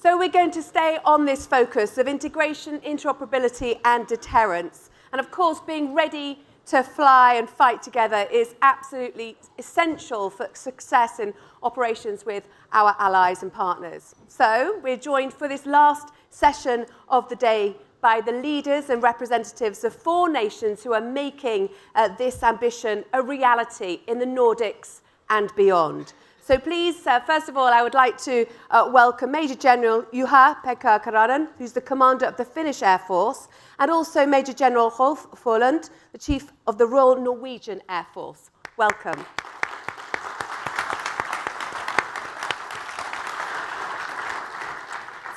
So we're going to stay on this focus of integration, interoperability and deterrence. And of course, being ready to fly and fight together is absolutely essential for success in operations with our allies and partners. So we're joined for this last session of the day by the leaders and representatives of 4 nations who are making this ambition a reality in the Nordics and beyond. So please, first of all, I would like to welcome Major General Juha-Pekka Karanen, who's the commander of the Finnish Air Force, and also Major General Rolf Folund, the Chief of the Royal Norwegian Air Force. Welcome.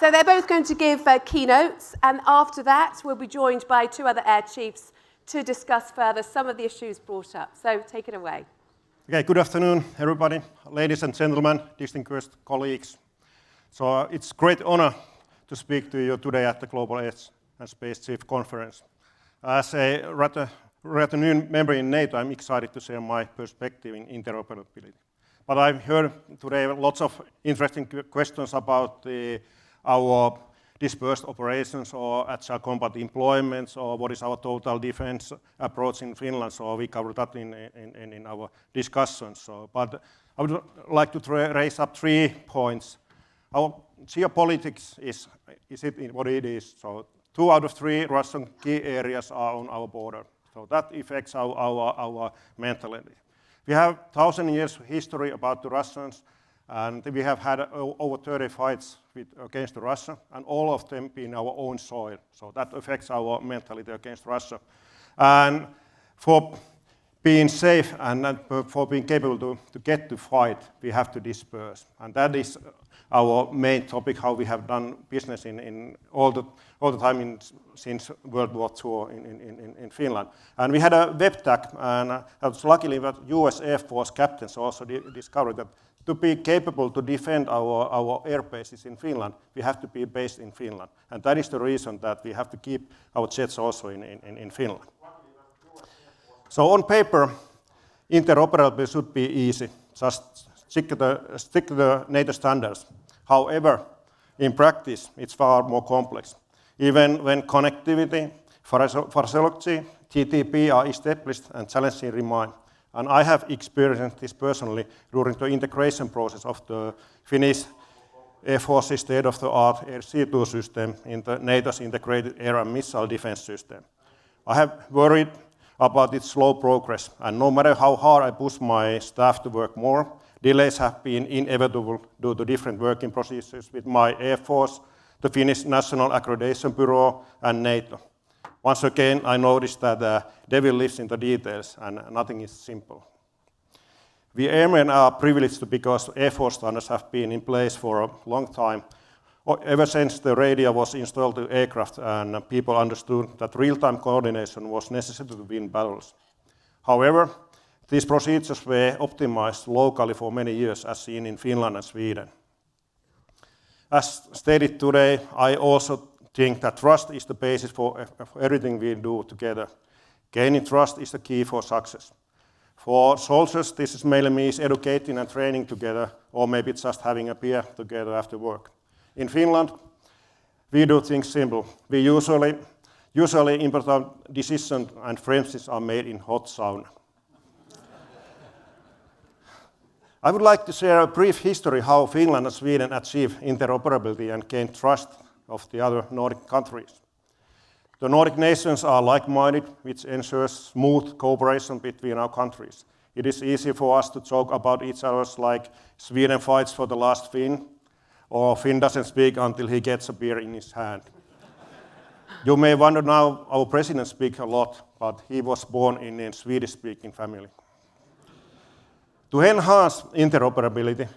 So they're both going to give keynotes, and after that, we'll be joined by 2 other Air Chiefs to discuss further some of the issues brought up. So take it away. Okay, good afternoon, everybody, ladies and gentlemen, distinguished colleagues. So it's a great honor to speak to you today at the Global Edge and Space Chief Conference. As a rather new member in NATO, I'm excited to share my perspective in interoperability. But I've heard today lots of interesting questions about our dispersed operations or agile combat deployments, or what is our total defense approach in Finland. So we covered that in our discussions. But I would like to raise up 3 points. Our geopolitics is it what it is. So 2 out of 3 Russian key areas are on our border. So that affects our mentality. We have 1,000 years history about the Russians, and we have had over 30 fights against Russia, and all of them in our own soil. So that affects our mentality against Russia. And for being safe and for being capable to get to fight, we have to disperse. And that is our main topic, how we have done business in all the time since World War II in Finland. And we had a web tag, and luckily that US Air Force captains also discovered that to be capable to defend our air bases in Finland, we have to be based in Finland. And that is the reason that we have to keep our jets also in Finland. So on paper, interoperability should be easy. Just stick to the NATO standards. However, in practice, it's far more complex. Even when connectivity, physiology, TTP are established and challenges remain. And I have experienced this personally during the integration process of the Finnish Air Force's state-of-the-art C2 system in the NATO's integrated air and missile defense system. I have worried about its slow progress, and no matter how hard I push my staff to work more, delays have been inevitable due to different working procedures with my Air Force, the Finnish National Accreditation Bureau, and NATO. Once again, I noticed that the devil lives in the details, and nothing is simple. We airmen are privileged because Air Force standards have been in place for a long time, ever since the radio was installed to aircraft and people understood that real-time coordination was necessary to win battles. However, these procedures were optimized locally for many years, as seen in Finland and Sweden. As stated today, I also think that trust is the basis for everything we do together. Gaining trust is the key for success. For soldiers, this is mainly means educating and training together, or maybe just having a beer together after work. In Finland, we do things simple. We usually important decisions and friendships are made in hot sauna. I would like to share a brief history how Finland and Sweden achieved interoperability and gained trust of the other Nordic countries. The Nordic nations are like-minded, which ensures smooth cooperation between our countries. It is easy for us to talk about each other like Sweden fights for the last Finn, or Finn doesn't speak until he gets a beer in his hand. You may wonder now, our president speaks a lot, but he was born in a Swedish-speaking family. To enhance interoperability,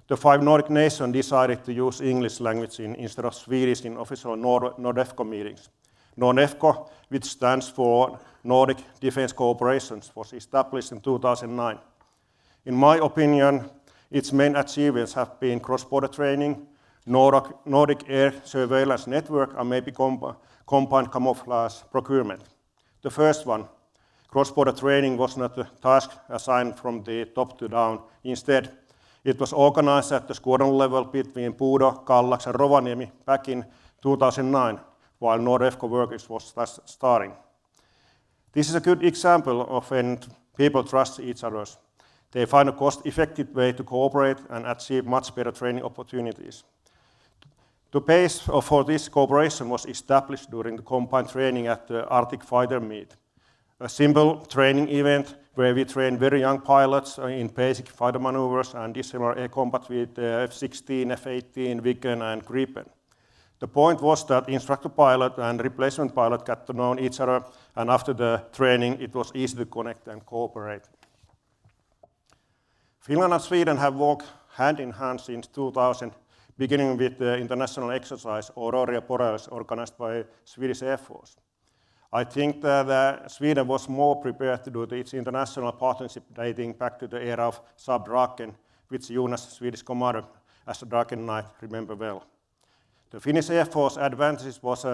the 5 Nordic nations decided to use English language instead of Swedish in official NORDEFCO meetings. NORDEFCO, which stands for Nordic Defense Cooperation, was established in 2009. In my opinion, its main achievements have been cross-border training, Nordic Air Surveillance Network, and maybe combined camouflage procurement. The first one, cross-border training, was not a task assigned from the top to down. Instead, It was organized at the squadron level between Pudo, Kallax and Rovaniemi back in 2009, while Nordefco work was thus starting. This is a good example of when people trust each other. They find a cost-effective way to cooperate and achieve much better training opportunities. The base for this cooperation was established during the combined training at the Arctic Fighter Meet, a simple training event where we train very young pilots in basic fighter maneuvers and dissimilar air combat with F-16, F-18, Viggen and Gripen. The point was that instructor pilot and replacement pilot got to know each other, and after the training it was easy to connect and cooperate. Finland and Sweden have worked hand in hand since 2000, beginning with the international exercise Aurora Borealis organized by Swedish Air Force. I think that Sweden was more prepared to do its international partnership dating back to the era of Saab Draken, which Jonas, Swedish commander, as a Draken Knight, remember well. The Finnish Air Force advantage was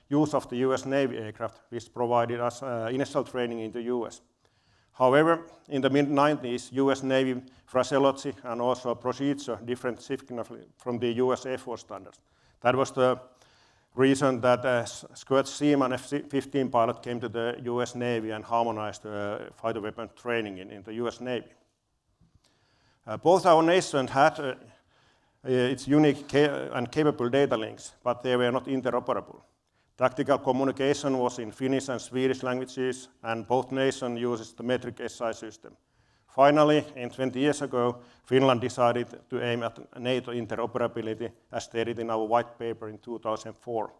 use of the US Navy aircraft, which provided us initial training in the US. However, in the mid-90s, US Navy phraseology and also procedure differed significantly from the US Air Force standards. That was the reason that Squirt Seaman F-15 pilot came to the US Navy and harmonized fighter weapon training in the US Navy. Both our nations had its unique and capable data links, but they were not interoperable. Tactical communication was in Finnish and Swedish languages, and both nations used the metric SI system. Finally, 20 years ago, Finland decided to aim at NATO interoperability, as stated in our white paper in 2004.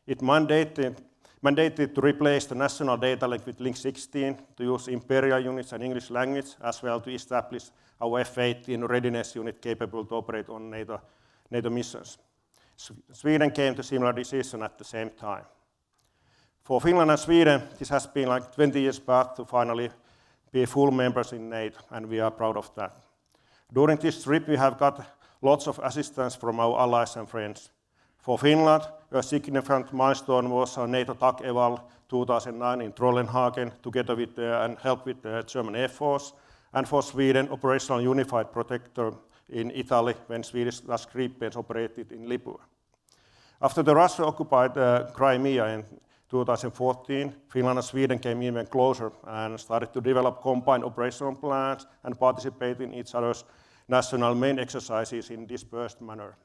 It mandated to replace the national data link with Link 16, to use imperial units and English language, as well to establish our F-18 readiness unit capable to operate on NATO missions. Sweden came to similar decision at the same time. For Finland and Sweden, this has been like 20 years path to finally be full members in NATO, and we are proud of that. During this trip, we have got lots of assistance from our allies and friends. For Finland, a significant milestone was NATO TAC Eval 2009 in Trollenhagen, together with and help with the German Air Force, and for Sweden, Operational Unified Protector in Italy, when Swedish Gripen operated in Libya. After the Russia occupied Crimea in 2014, Finland and Sweden came even closer and started to develop combined operational plans and participate in each other's national main exercises in dispersed manner.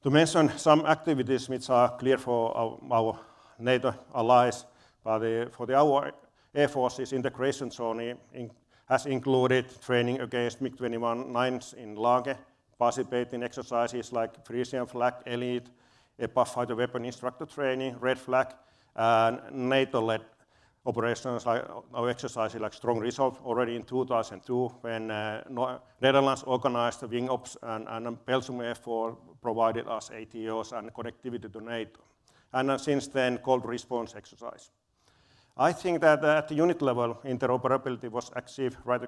To mention some activities which are clear for our NATO allies, but for our Air Force's integration zone has included training against MiG-21-9s in Laage, participating in exercises like Frisian Flag, Elite, EPA fighter weapon instructor training, Red Flag, and NATO-led operations like our exercises like Strong Resolve already in 2002, when Netherlands organized the Wing Ops and Belgium Air Force provided us ATOs and connectivity to NATO. And since then, Cold Response exercise. I think that at the unit level, interoperability was achieved rather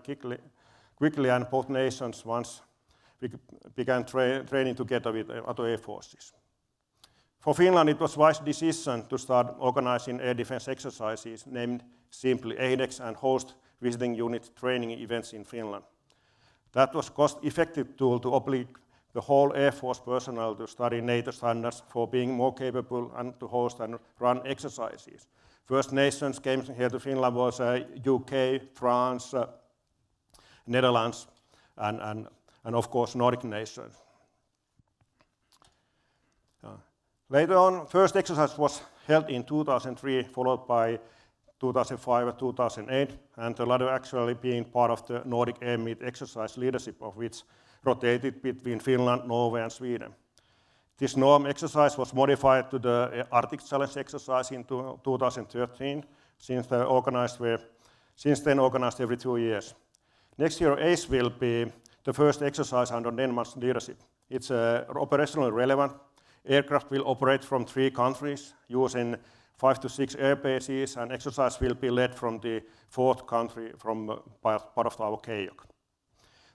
quickly, and both nations once we began training together with other air forces. For Finland, it was a wise decision to start organizing air defense exercises named simply ADEX and host visiting unit training events in Finland. That was a cost-effective tool to oblige the whole Air Force personnel to study NATO standards for being more capable and to host and run exercises. First nations came here to Finland was UK, France, Netherlands, and of course Nordic nations. Later on, first exercise was held in 2003, followed by 2005 and 2008, and the latter actually being part of the Nordic Air Meet exercise leadership, of which rotated between Finland, Norway, and Sweden. This norm exercise was modified to the Arctic Challenge exercise in 2013, since then organized every 2 years. Next year, ACE will be the first exercise under Denmark's leadership. It's operationally relevant. Aircraft will operate from 3 countries using 5 to 6 air bases, and exercise will be led from the 4th country from part of our KEOC.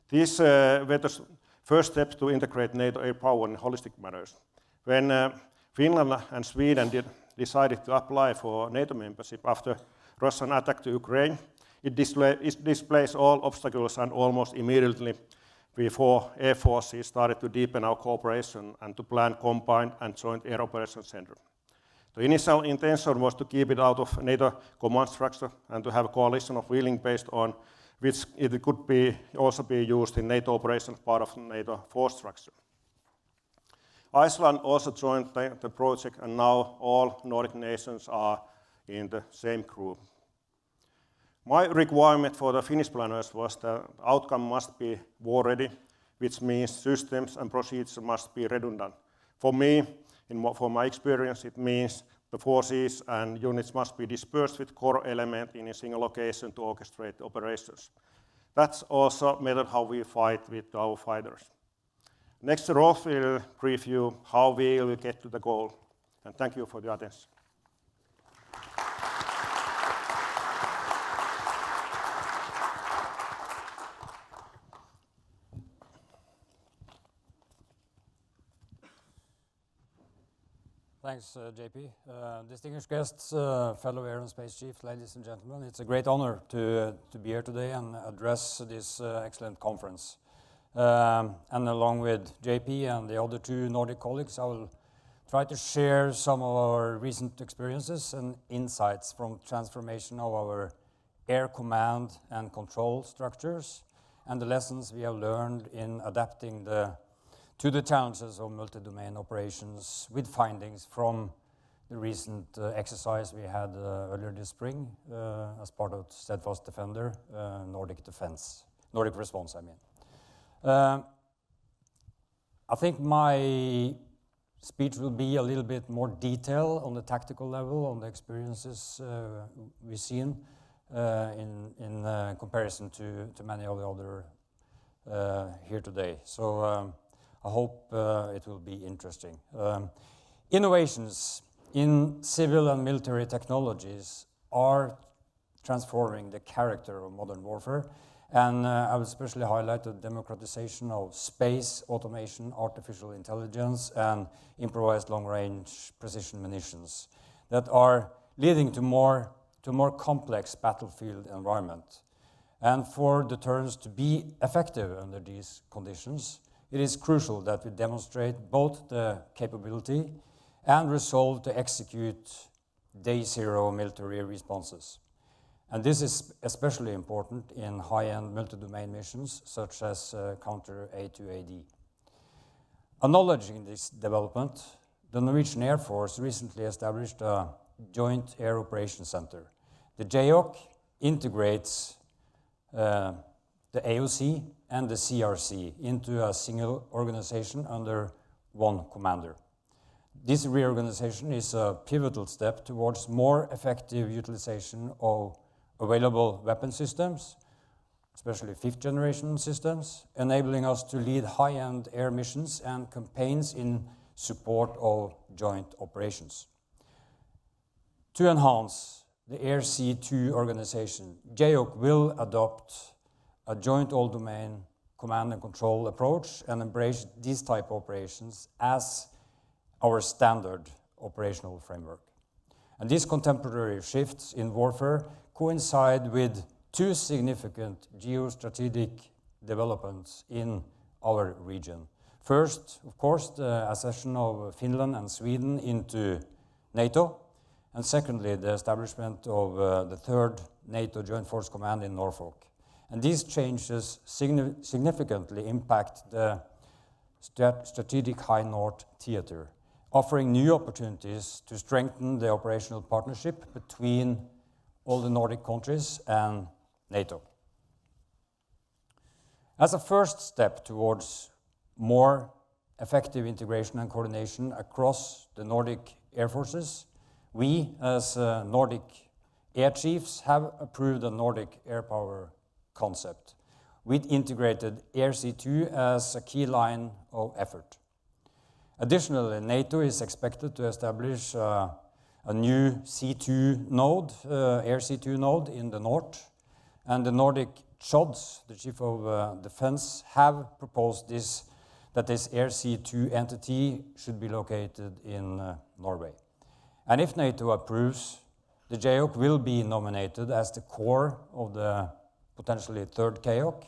These were the first steps to integrate NATO air power in holistic manners. When Finland and Sweden decided to apply for NATO membership after Russian attack to Ukraine, It displays all obstacles, and almost immediately we four air forces started to deepen our cooperation and to plan combined and joint air operations center. The initial intention was to keep it out of NATO command structure and to have a coalition of willing based on which it could also be used in NATO operations, part of the NATO force structure. Iceland also joined the project, and now all Nordic nations are in the same group. My requirement for the Finnish planners was the outcome must be war ready, which means systems and procedures must be redundant. For me, for my experience, it means the forces and units must be dispersed with core element in a single location to orchestrate the operations. That's also method how we fight with our fighters. Next, Rolf will brief you how we will get to the goal. And thank you for the attention. Thanks, JP. Distinguished guests, fellow Air and Space Chiefs, ladies and gentlemen, it's a great honor to be here today and address this excellent conference. And along with JP and the other two Nordic colleagues, I will try to share some of our recent experiences and insights from transformation of our air command and control structures and the lessons we have learned in adapting to the challenges of multi-domain operations with findings from the recent exercise we had earlier this spring as part of Steadfast Defender, Nordic Response, I mean. I think my speech will be a little bit more detailed on the tactical level, on the experiences we've seen in comparison to many of the other here today. So I hope it will be interesting. Innovations in civil and military technologies are transforming the character of modern warfare, and I will especially highlight the democratization of space, automation, artificial intelligence, and improvised long-range precision munitions that are leading to a more complex battlefield environment. And for deterrence to be effective under these conditions, it is crucial that we demonstrate both the capability and resolve to execute day zero military responses. And this is especially important in high-end multi-domain missions such as counter A2AD. Acknowledging this development, the Norwegian Air Force recently established a Joint Air Operations Center. The JOC integrates the AOC and the CRC into a single organization under one commander. This reorganization is a pivotal step towards more effective utilization of available weapon systems, especially fifth-generation systems, enabling us to lead high-end air missions and campaigns in support of joint operations. To enhance the Air C2 organization, JOC will adopt a joint all-domain command and control approach and embrace these type of operations as our standard operational framework. And these contemporary shifts in warfare coincide with two significant geostrategic developments in our region. First, of course, the accession of Finland and Sweden into NATO, and secondly, the establishment of the third NATO Joint Force Command in Norfolk. And these changes significantly impact the strategic High North theater, offering new opportunities to strengthen the operational partnership between all the Nordic countries and NATO. As a first step towards more effective integration and coordination across the Nordic Air Forces, we, as Nordic Air Chiefs, have approved a Nordic Air Power concept with integrated Air C2 as a key line of effort. Additionally, NATO is expected to establish a new C2 node, Air C2 node in the north, and the Nordic CHODs, the Chief of Defense, have proposed that this Air C2 entity should be located in Norway. And if NATO approves the JAOC will be nominated as the core of the potentially third KAOC,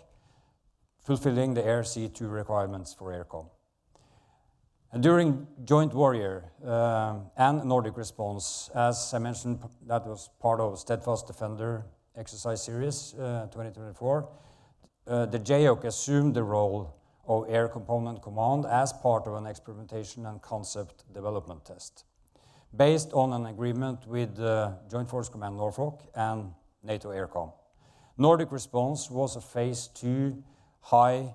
fulfilling the Air C2 requirements for AirCom. And during Joint Warrior and Nordic Response, as I mentioned, that was part of Steadfast Defender exercise series 2024, the JAOC assumed the role of Air Component Command as part of an experimentation and concept development test, based on an agreement with Joint Force Command Norfolk and NATO AirCom. Nordic Response was a phase 2 high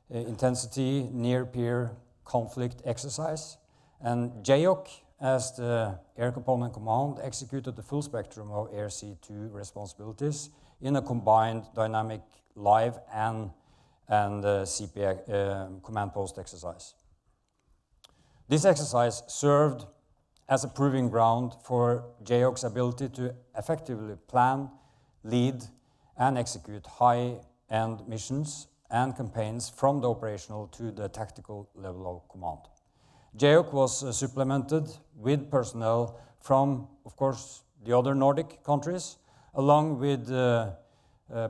intensity near-peer conflict exercise, and JAOC, as the Air Component Command, executed the full spectrum of Air C2 responsibilities in a combined dynamic live and CPA command post exercise. This exercise served as a proving ground for JAOC's ability to effectively plan, lead, and execute high-end missions and campaigns from the operational to the tactical level of command. JAOC was supplemented with personnel from, of course, the other Nordic countries, along with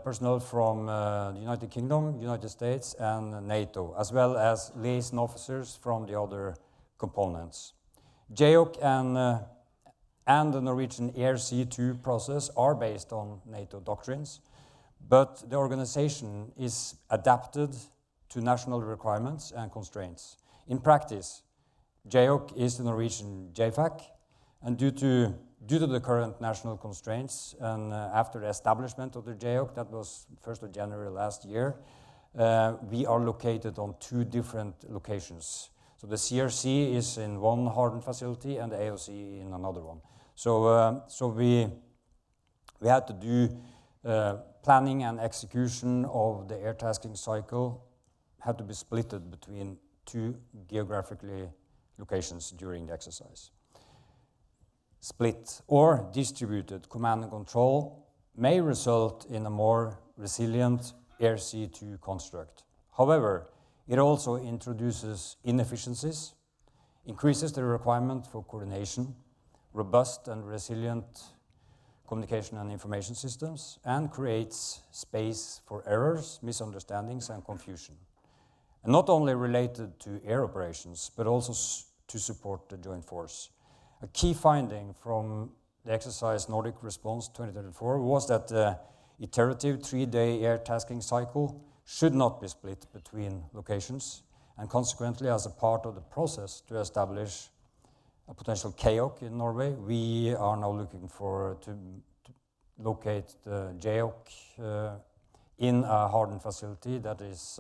personnel from the United Kingdom, United States, and NATO, as well as liaison officers from the other components. JAOC and the Norwegian Air C2 process are based on NATO doctrines, but the organization is adapted to national requirements and constraints. In practice, JAOC is the Norwegian JFAC, and due to the current national constraints and after the establishment of the JAOC, that was 1st of January last year, we are located on 2 different locations. So the CRC is in one hardened facility and the AOC in another one. So we had to do planning and execution of the air tasking cycle had to be splitted between 2 geographically locations during the exercise. Split or distributed command and control may result in a more resilient Air C2 construct. However, it also introduces inefficiencies, increases the requirement for coordination, robust and resilient communication and information systems, and creates space for errors, misunderstandings, and confusion. And not only related to air operations, but also to support the joint force. A key finding from the exercise Nordic Response 2024 was that the iterative 3-day air tasking cycle should not be split between locations, and consequently, as a part of the process to establish a potential KAOC in Norway, we are now looking to locate the JAOC in a hardened facility that is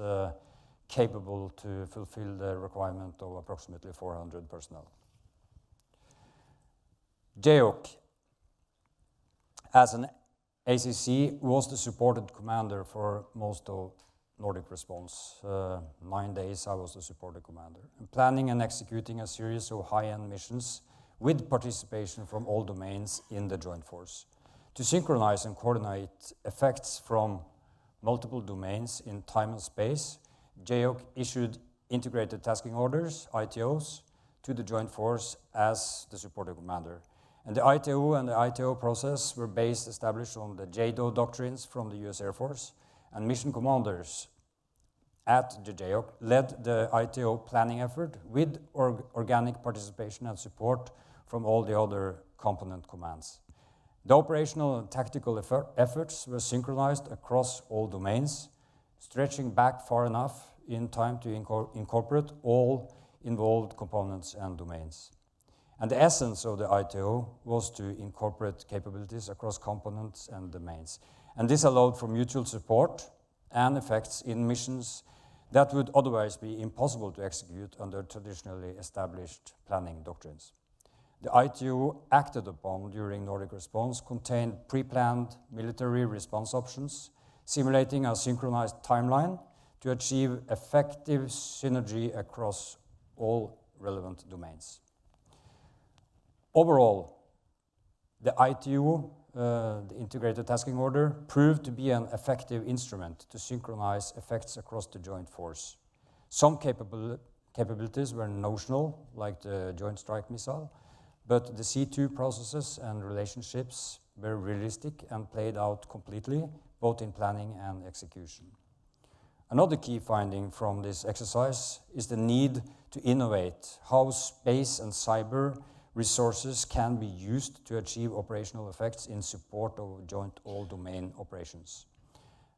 capable to fulfill the requirement of approximately 400 personnel. JAOC, as an ACC, was the supported commander for most of Nordic Response. 9 days I was the supported commander. And planning and executing a series of high-end missions with participation from all domains in the joint force. To synchronize and coordinate effects from multiple domains in time and space, JAOC issued integrated tasking orders, ITOs, to the joint force as the supported commander. And the ITO and the ITO process were established on the JADO doctrines from the US Air Force, and mission commanders at the JAOC led the ITO planning effort with organic participation and support from all the other component commands. The operational and tactical efforts were synchronized across all domains, stretching back far enough in time to incorporate all involved components and domains. And the essence of the ITO was to incorporate capabilities across components and domains. And this allowed for mutual support and effects in missions that would otherwise be impossible to execute under traditionally established planning doctrines. The ITO acted upon during Nordic Response contained pre-planned military response options, simulating a synchronized timeline to achieve effective synergy across all relevant domains. Overall, the ITO, the Integrated Tasking Order, proved to be an effective instrument to synchronize effects across the joint force. Some capabilities were notional, like the Joint Strike Missile, but the C2 processes and relationships were realistic and played out completely, both in planning and execution. Another key finding from this exercise is the need to innovate how space and cyber resources can be used to achieve operational effects in support of joint all-domain operations.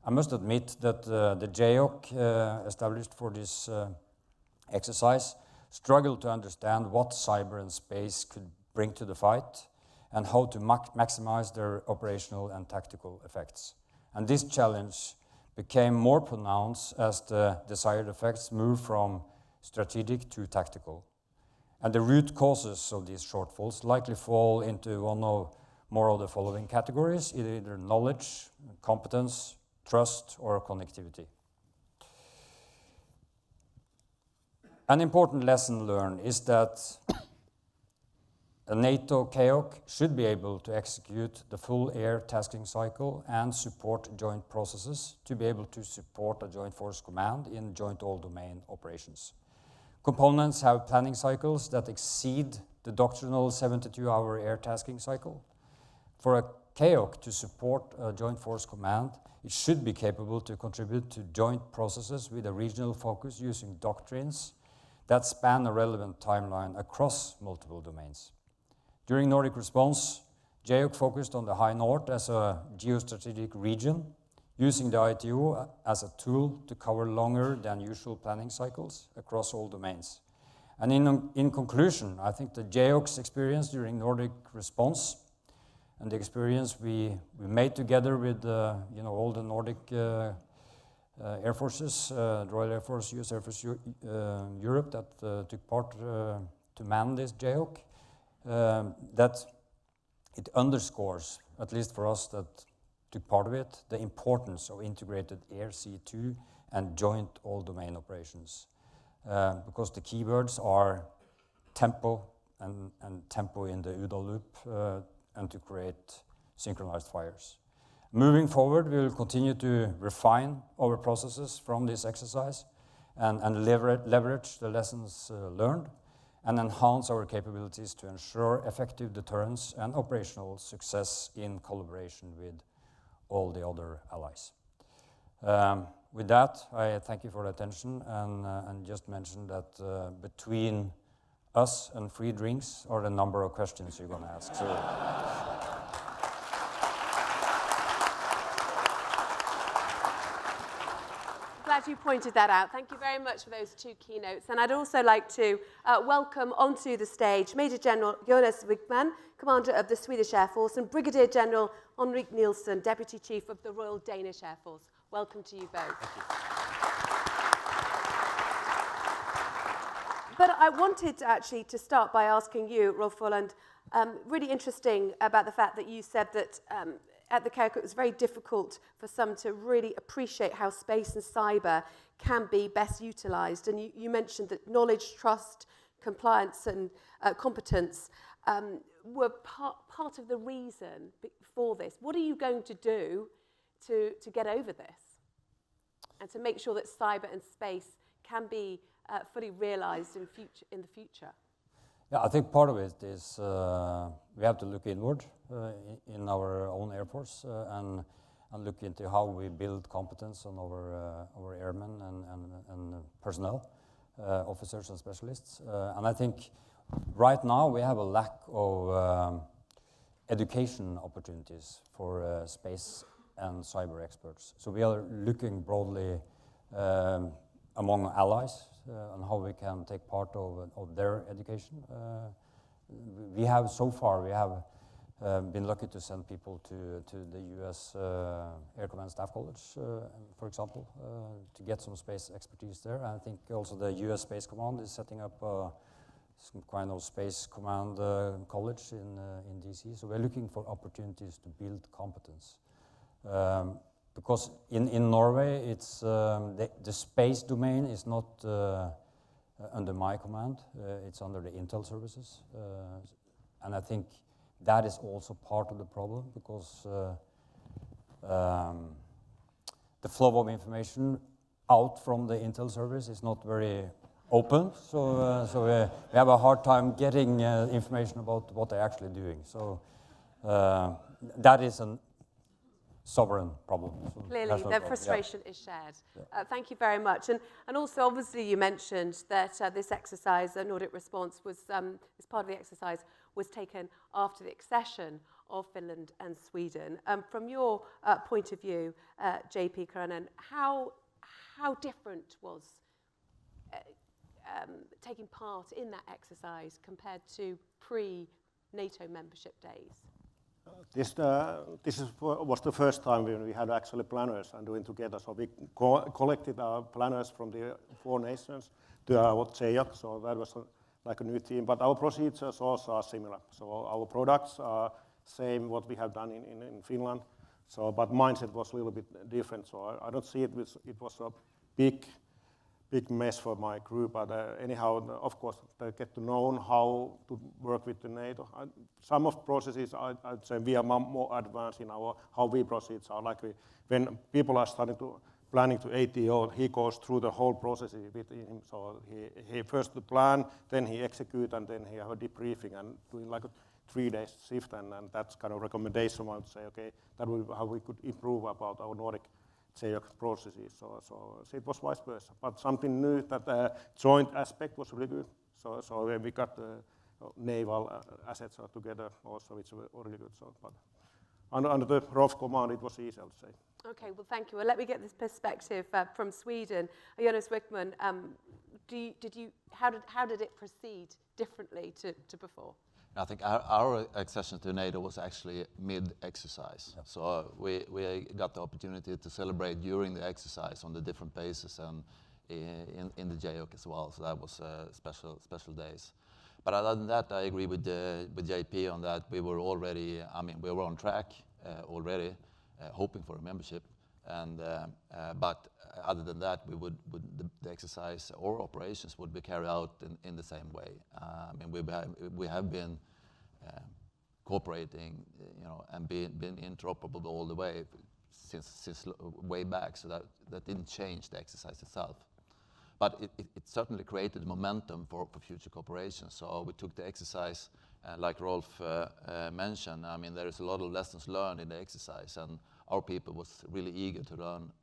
I must admit that the JOC established for this exercise struggled to understand what cyber and space could bring to the fight and how to maximize their operational and tactical effects. And this challenge became more pronounced as the desired effects moved from strategic to tactical. And the root causes of these shortfalls likely fall into one or more of the following categories, either knowledge, competence, trust, or connectivity. An important lesson learned is that a NATO KOC should be able to execute the full air tasking cycle and support joint processes to be able to support a joint force command in joint all-domain operations. Components have planning cycles that exceed the doctrinal 72-hour air tasking cycle. For a KOC to support a joint force command, it should be capable to contribute to joint processes with a regional focus using doctrines that span a relevant timeline across multiple domains. During Nordic response, JOC focused on the High North as a geostrategic region, using the ITO as a tool to cover longer than usual planning cycles across all domains. And in conclusion, I think the JOC's experience during Nordic response and the experience we made together with all the Nordic Air Forces, Royal Air Force, US Air Force Europe that took part to man this JOC, that it underscores, at least for us that took part of it, the importance of integrated air C2 and joint all-domain operations. Because the keywords are tempo and tempo in the OODA loop and to create synchronized fires. Moving forward, we will continue to refine our processes from this exercise and leverage the lessons learned and enhance our capabilities to ensure effective deterrence and operational success in collaboration with all the other allies. With that, I thank you for the attention and just mention that between us and free drinks are the number of questions you're going to ask. So. Glad you pointed that out. Thank you very much for those two keynotes. And I'd also like to welcome onto the stage Major General Jonas Wigman, Commander of the Swedish Air Force, and Brigadier General Henrik Nielsen, Deputy Chief of the Royal Danish Air Force. Welcome to you both. Thank you. But I wanted actually to start by asking you, Rolf Volland, really interesting about the fact that you said that at the KOC, it was very difficult for some to really appreciate how space and cyber can be best utilized. And you mentioned that knowledge, trust, compliance, and competence were part of the reason for this. What are you going to do to get over this and to make sure that cyber and space can be fully realized in the future? Yeah, I think part of it is we have to look inward in our own Air Force and look into how we build competence on our airmen and personnel, officers and specialists. And I think right now we have a lack of education opportunities for space and cyber experts. So we are looking broadly among allies on how we can take part of their education. We have been lucky to send people to the US Air Command Staff College, for example, to get some space expertise there. And I think also the US Space Command is setting up some kind of space command college in DC. So we're looking for opportunities to build competence. Because in Norway, it's the space domain is not under my command. It's under the intel services. And I think that is also part of the problem because the flow of information out from the intel service is not very open, so we have a hard time getting information about what they're actually doing. So that is a sovereign problem. So clearly, the frustration is shared. Thank you very much. And also, obviously, you mentioned that this exercise, the Nordic response, was as part of the exercise, was taken after the accession of Finland and Sweden. From your point of view, JP Karanen, how different was taking part in that exercise compared to pre-NATO membership days? This was the first time when we had actually planners and doing together. So we collected our planners from the 4 nations to our GASCC. So that was like a new team. But our procedures also are similar. So our products are same what we have done in Finland. So, but mindset was a little bit different. So I don't see it was a big mess for my group, but anyhow, of course, they get to know how to work with the NATO. Some of processes, I'd say we are more advanced in how we proceed. So like when people are planning to ATO, he goes through the whole process with him. So he first the plan, then he execute, and then he have a debriefing and doing like a 3-day shift, and that's kind of recommendation. I would say, okay, that would be how we could improve about our Nordic GASCC processes. So it was vice versa. But something new, that joint aspect was really good. So when we got the naval assets together also, it's really good. So, but under the ROF command, it was easy, I would say. Okay, well, thank you. Well, let me get this perspective from Sweden. Jonas Wickman, how did it proceed differently to before? I think our accession to NATO was actually mid-exercise. Yep. So we got the opportunity to celebrate during the exercise on the different bases and in the GASCC as well. So that was special days. But other than that, I agree with JP on that. We were already, we were on track already, hoping for a membership. And but other than that, the exercise or operations would be carried out in the same way. We have been cooperating, and been interoperable all the way since way back. So that didn't change the exercise itself. But it certainly created momentum for future cooperation. So we took the exercise, like Rolf mentioned. There is a lot of lessons learned in the exercise, and our people was really eager to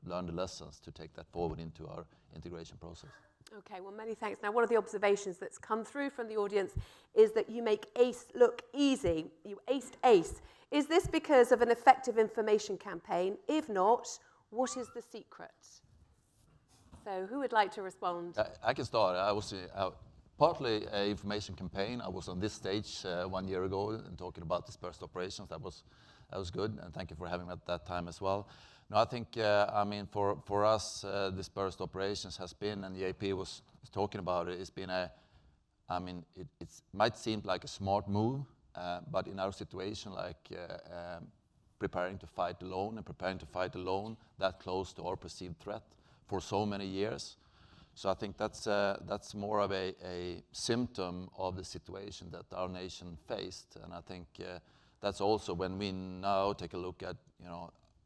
learn the lessons to take that forward into our integration process. Okay, well, many thanks. Now, one of the observations that's come through from the audience is that you make ACE look easy. You aced ACE. Is this because of an effective information campaign? If not, what is the secret? So who would like to respond? I can start. I was partly an information campaign. I was on this stage 1 year ago and talking about dispersed operations. That was good, and thank you for having me at that time as well. No, I think, for us, dispersed operations has been, and the AP was talking about it, it's been it might seem like a smart move, but in our situation, like preparing to fight alone that close to our perceived threat for so many years. So I think that's more of a symptom of the situation that our nation faced, and I think that's also when we now take a look at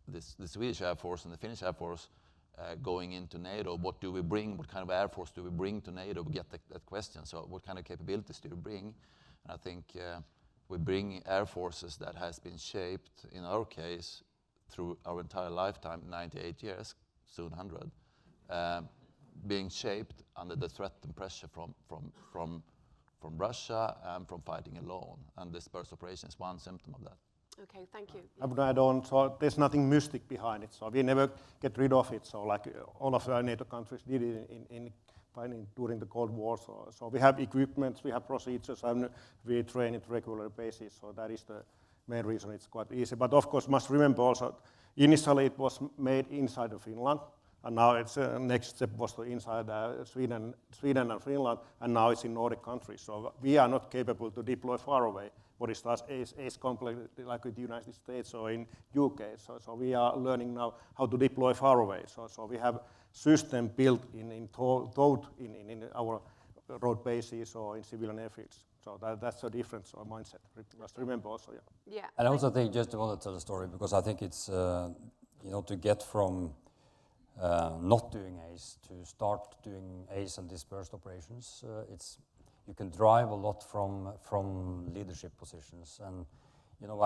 the Swedish Air Force and the Finnish Air Force going into NATO. What do we bring? What kind of Air Force do we bring to NATO? We get that question. So what kind of capabilities do you bring? And I think we bring Air Forces that has been shaped, in our case, through our entire lifetime, 98 years, soon 100, being shaped under the threat and pressure from Russia and from fighting alone. And dispersed operation is one symptom of that. Okay, thank you. I would add on, so there's nothing mystic behind it. So we never get rid of it. So like all of our NATO countries did it during the Cold War. So we have equipment, we have procedures, and we train it regular basis. So that is the main reason it's quite easy. But of course, must remember also, initially it was made inside of Finland. And now it's next step was to inside Sweden and Finland, and now it's in Nordic countries. So we are not capable to deploy far away. What is does is completely like with the United States or in UK. So we are learning now how to deploy far away. So we have system built in our road bases or in civilian airfields. So that's a difference or mindset. Must remember also, yeah. Yeah. And I also think, just want to tell a story, because I think it's to get from not doing ACE to start doing ACE and dispersed operations. You can drive a lot from leadership positions, and you know,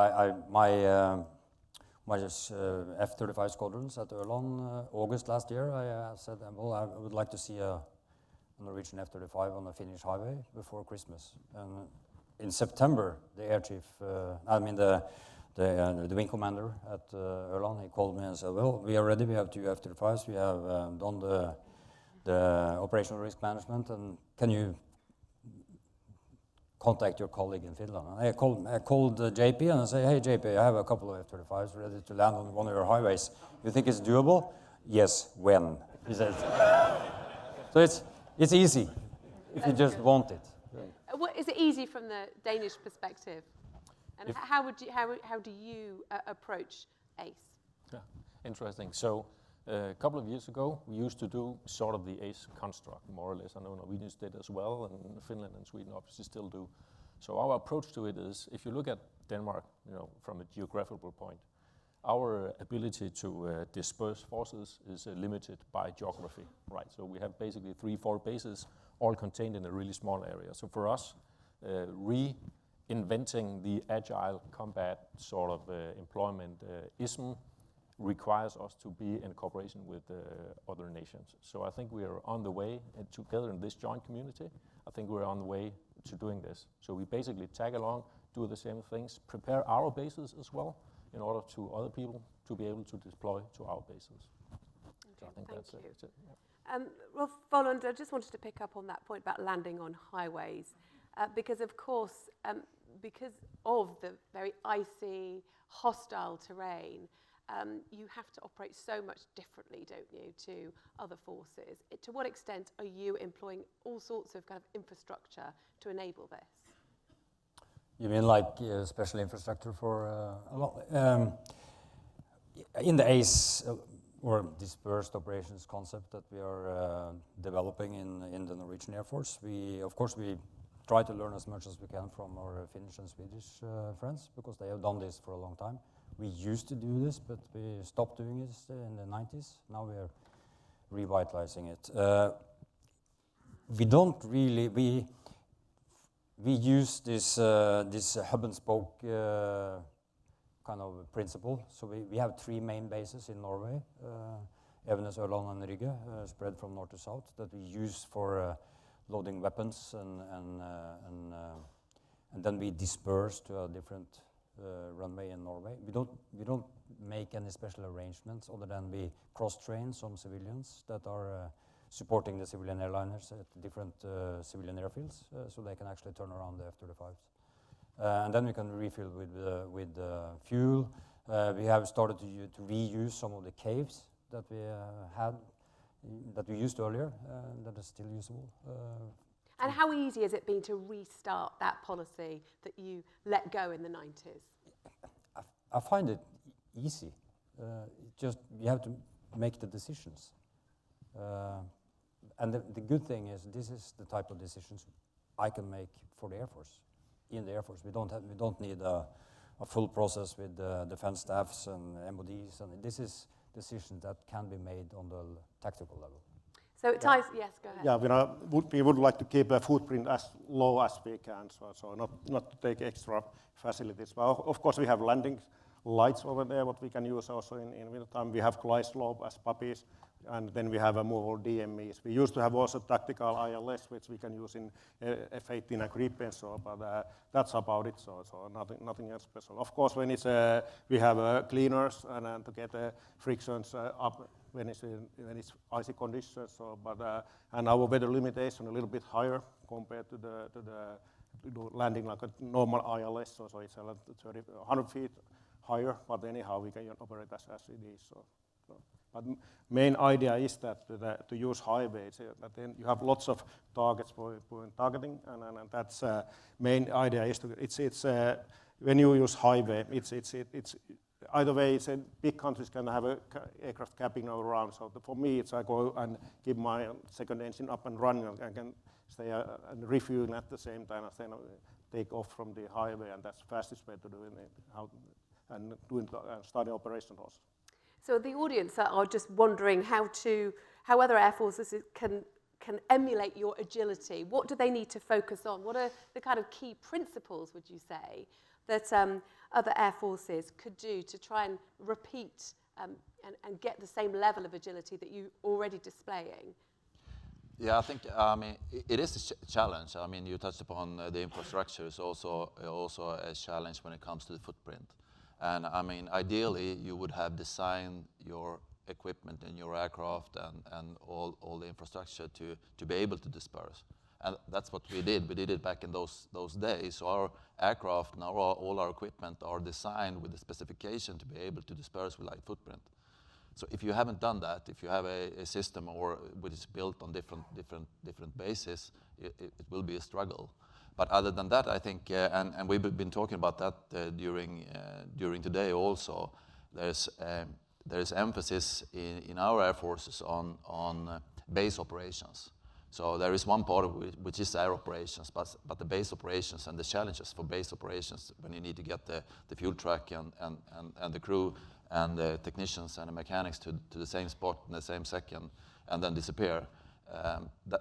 my F-35 squadrons at Ørland, August last year, I said, well, I would like to see a Norwegian F-35 on the Finnish highway before Christmas. And in September, the air chief, the wing commander at Ørland, he called me and said, well, we are ready, we have 2 F-35s, we have done the operational risk management, and can you contact your colleague in Finland? And I called JP and I say, hey JP, I have a couple of F-35s ready to land on one of your highways. You think it's doable? Yes, when? He says. So it's easy if you just want it. What, is it easy from the Danish perspective? And how do you approach ACE? Yeah, interesting. So a couple of years ago, we used to do sort of the ACE construct, more or less. I know Norwegians did as well, and Finland and Sweden obviously still do. So our approach to it is, if you look at Denmark, you know, from a geographical point, our ability to disperse forces is limited by geography, right? So we have basically 3-4 bases, all contained in a really small area. So for us, reinventing the agile combat sort of employment ism requires us to be in cooperation with other nations. So I think we are on the way together in this joint community. I think we're on the way to doing this. So we basically tag along, do the same things, prepare our bases as well in order to other people to be able to deploy to our bases. Okay, so I think that's it. Yeah. Rolf Volund, I just wanted to pick up on that point about landing on highways, because of course, because of the very icy, hostile terrain, you have to operate so much differently, don't you, to other forces. To what extent are you employing all sorts of kind of infrastructure to enable this? You mean like special infrastructure for, in the ACE or dispersed operations concept that we are developing in the Norwegian Air Force, of course we try to learn as much as we can from our Finnish and Swedish friends, because they have done this for a long time. We used to do this, but we stopped doing it in the 90s. Now we are revitalizing it. We don't really, we use this hub and spoke kind of principle. So we have 3 main bases in Norway, Evenes, Ørland and Rygge, spread from north to south, that we use for loading weapons, and then we disperse to a different runway in Norway. We don't make any special arrangements other than we cross-train some civilians that are supporting the civilian airliners at different civilian airfields, so they can actually turn around the F-35s. And then we can refill with fuel. We have started to reuse some of the caves that we that we used earlier, that is still usable. And how easy has it been to restart that policy that you let go in the 90s? I find it easy. Just you have to make the decisions. And the good thing is, this is the type of decisions I can make for the Air Force. In the Air Force, we don't need a full process with defense staffs and MODs, and this is decisions that can be made on the tactical level. So it ties, yes, go ahead. Yeah, we would like to keep a footprint as low as we can, so not to take extra facilities. But of course, we have landing lights over there, what we can use also in wintertime. We have glide slope as puppies, and then we have a movable DMEs. We used to have also tactical ILS, which we can use in F-18 and Gripen, but that's about it, so nothing else special. Of course, when it's we have cleaners and to get frictions up when it's icy conditions. And our weather limitation a little bit higher compared to the landing like a normal ILS, so it's 100 feet higher, but anyhow we can operate as it is. But main idea is that to use highways, that then you have lots of targets for targeting, and that's main idea is to when you use highway, it's either way. It's big countries can have a aircraft capping around. So for me, I go and keep my second engine up and running, and can stay and refueling at the same time as then take off from the highway, and that's the fastest way to do it. And starting operations also. So the audience are just wondering how other air forces can emulate your agility. What do they need to focus on? What are the kind of key principles, would you say, that other air forces could do to try and repeat and get the same level of agility that you're already displaying? Yeah, I think it is a challenge. I mean, you touched upon the infrastructure is also a challenge when it comes to the footprint. And I mean, ideally, you would have designed your equipment in your aircraft and all the infrastructure to be able to disperse. And that's what we did. We did it back in those days. So our aircraft and all our equipment are designed with the specification to be able to disperse with light footprint. So if you haven't done that, if you have a system which is built on different bases, it will be a struggle. But other than that, I think, and we've been talking about that during today also, there's emphasis in our air forces on base operations. So there is one part of it which is air operations, but the base operations and the challenges for base operations when you need to get the fuel truck and the crew and the technicians and the mechanics to the same spot in the same second and then disappear.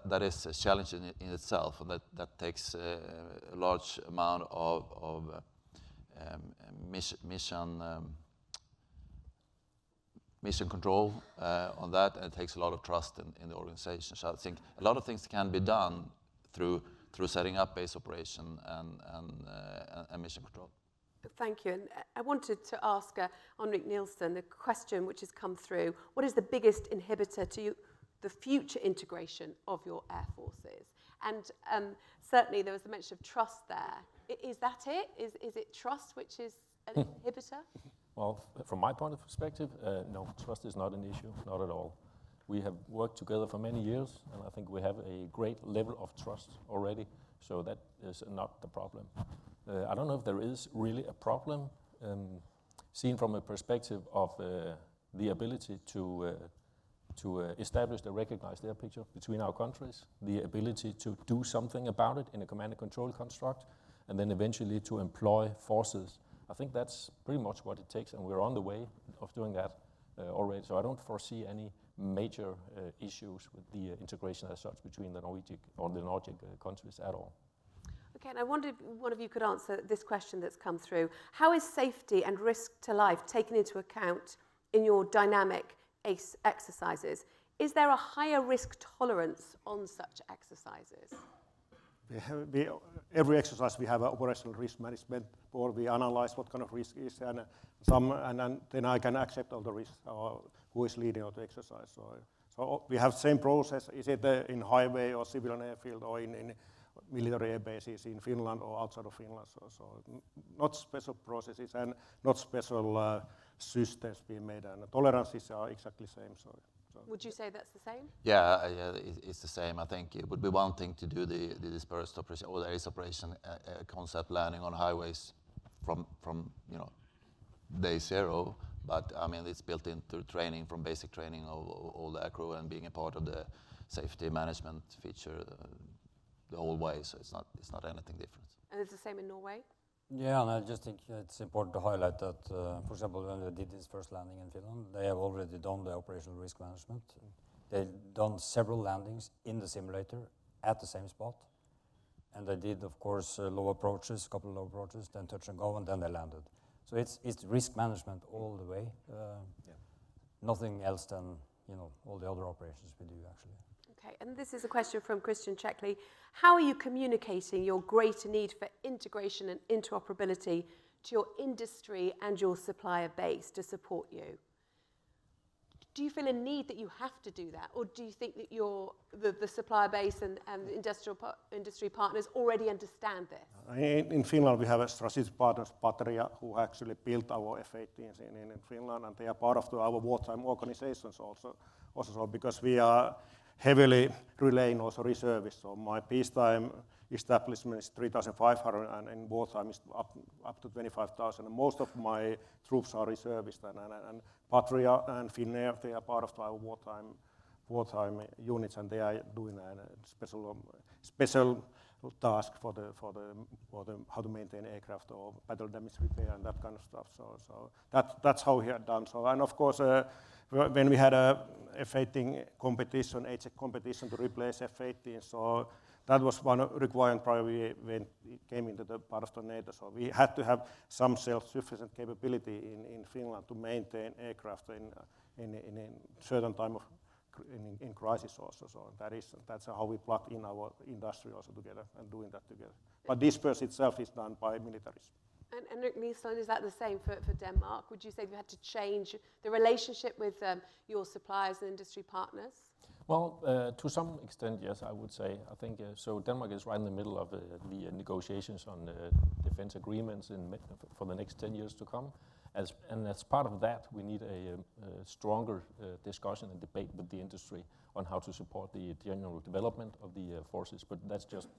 That is a challenge in itself, and that takes a large amount of mission control on that, and it takes a lot of trust in the organization. So I think a lot of things can be done through setting up base operation and mission control. Thank you. And I wanted to ask Henrik Nielsen a question which has come through. What is the biggest inhibitor to the future integration of your air forces? And certainly there was the mention of trust there. Is that it? Is it trust which is an inhibitor? Well, from my point of perspective, no, trust is not an issue, not at all. We have worked together for many years, and I think we have a great level of trust already, so that is not the problem. I don't know if there is really a problem, seen from a perspective of the ability to establish the recognized air picture between our countries, the ability to do something about it in a command and control construct, and then eventually to employ forces. I think that's pretty much what it takes, and we're on the way of doing that already. So I don't foresee any major issues with the integration as such between the Nordic countries at all. Okay, and I wondered if one of you could answer this question that's come through. How is safety and risk to life taken into account in your dynamic ACE exercises? Is there a higher risk tolerance on such exercises? Every exercise we have operational risk management, or we analyze what kind of risk is, and then I can accept all the risks, who is leading the exercise. So we have same process. Is it in highway or civilian airfield or in military air bases in Finland or outside of Finland? So not special processes and not special systems being made, and the tolerances are exactly the same. So would you say that's the same? Yeah, it's the same. I think it would be one thing to do the dispersed operation or the ACE operation concept landing on highways from day zero, but I mean it's built into training, from basic training of all the aircrew and being a part of the safety management feature the whole way. So it's not anything different. And it's the same in Norway? Yeah, and I just think it's important to highlight that, for example, when they did this first landing in Finland, they have already done the operational risk management. They've done several landings in the simulator at the same spot. And they did, of course, low approaches, a couple of low approaches, then touch and go, and then they landed. So it's risk management all the way. Nothing else than all the other operations we do, actually. Okay, and this is a question from Christian Checkley. How are you communicating your greater need for integration and interoperability to your industry and your supplier base to support you? Do you feel a need that you have to do that, or do you think that the supplier base and industry partners already understand this? In Finland, we have a strategic partners, Patria, who actually built our F-18s in Finland, and they are part of our wartime organizations also because we are heavily relying also reservists. So my peacetime establishment is 3,500, and in wartime is up to 25,000. And most of my troops are reservists, and Patria and Finnair, they are part of our wartime units, and they are doing special task for how to maintain aircraft or battle damage repair and that kind of stuff. So that's how we had done. So, and of course, when we had a F-18 competition, HX competition to replace F-18, so that was one requirement probably when it came into the part of the NATO. So we had to have some self-sufficient capability in Finland to maintain aircraft in certain time of in crisis also. So that's how we plug in our industry also together and doing that together. But disperse itself is done by militaries. And Nielsen, is that the same for Denmark? Would you say you had to change the relationship with your suppliers and industry partners? Well, to some extent, yes, I would say. I think so. Denmark is right in the middle of the negotiations on defense agreements for the next 10 years to come. And as part of that, we need a stronger discussion and debate with the industry on how to support the general development of the forces. But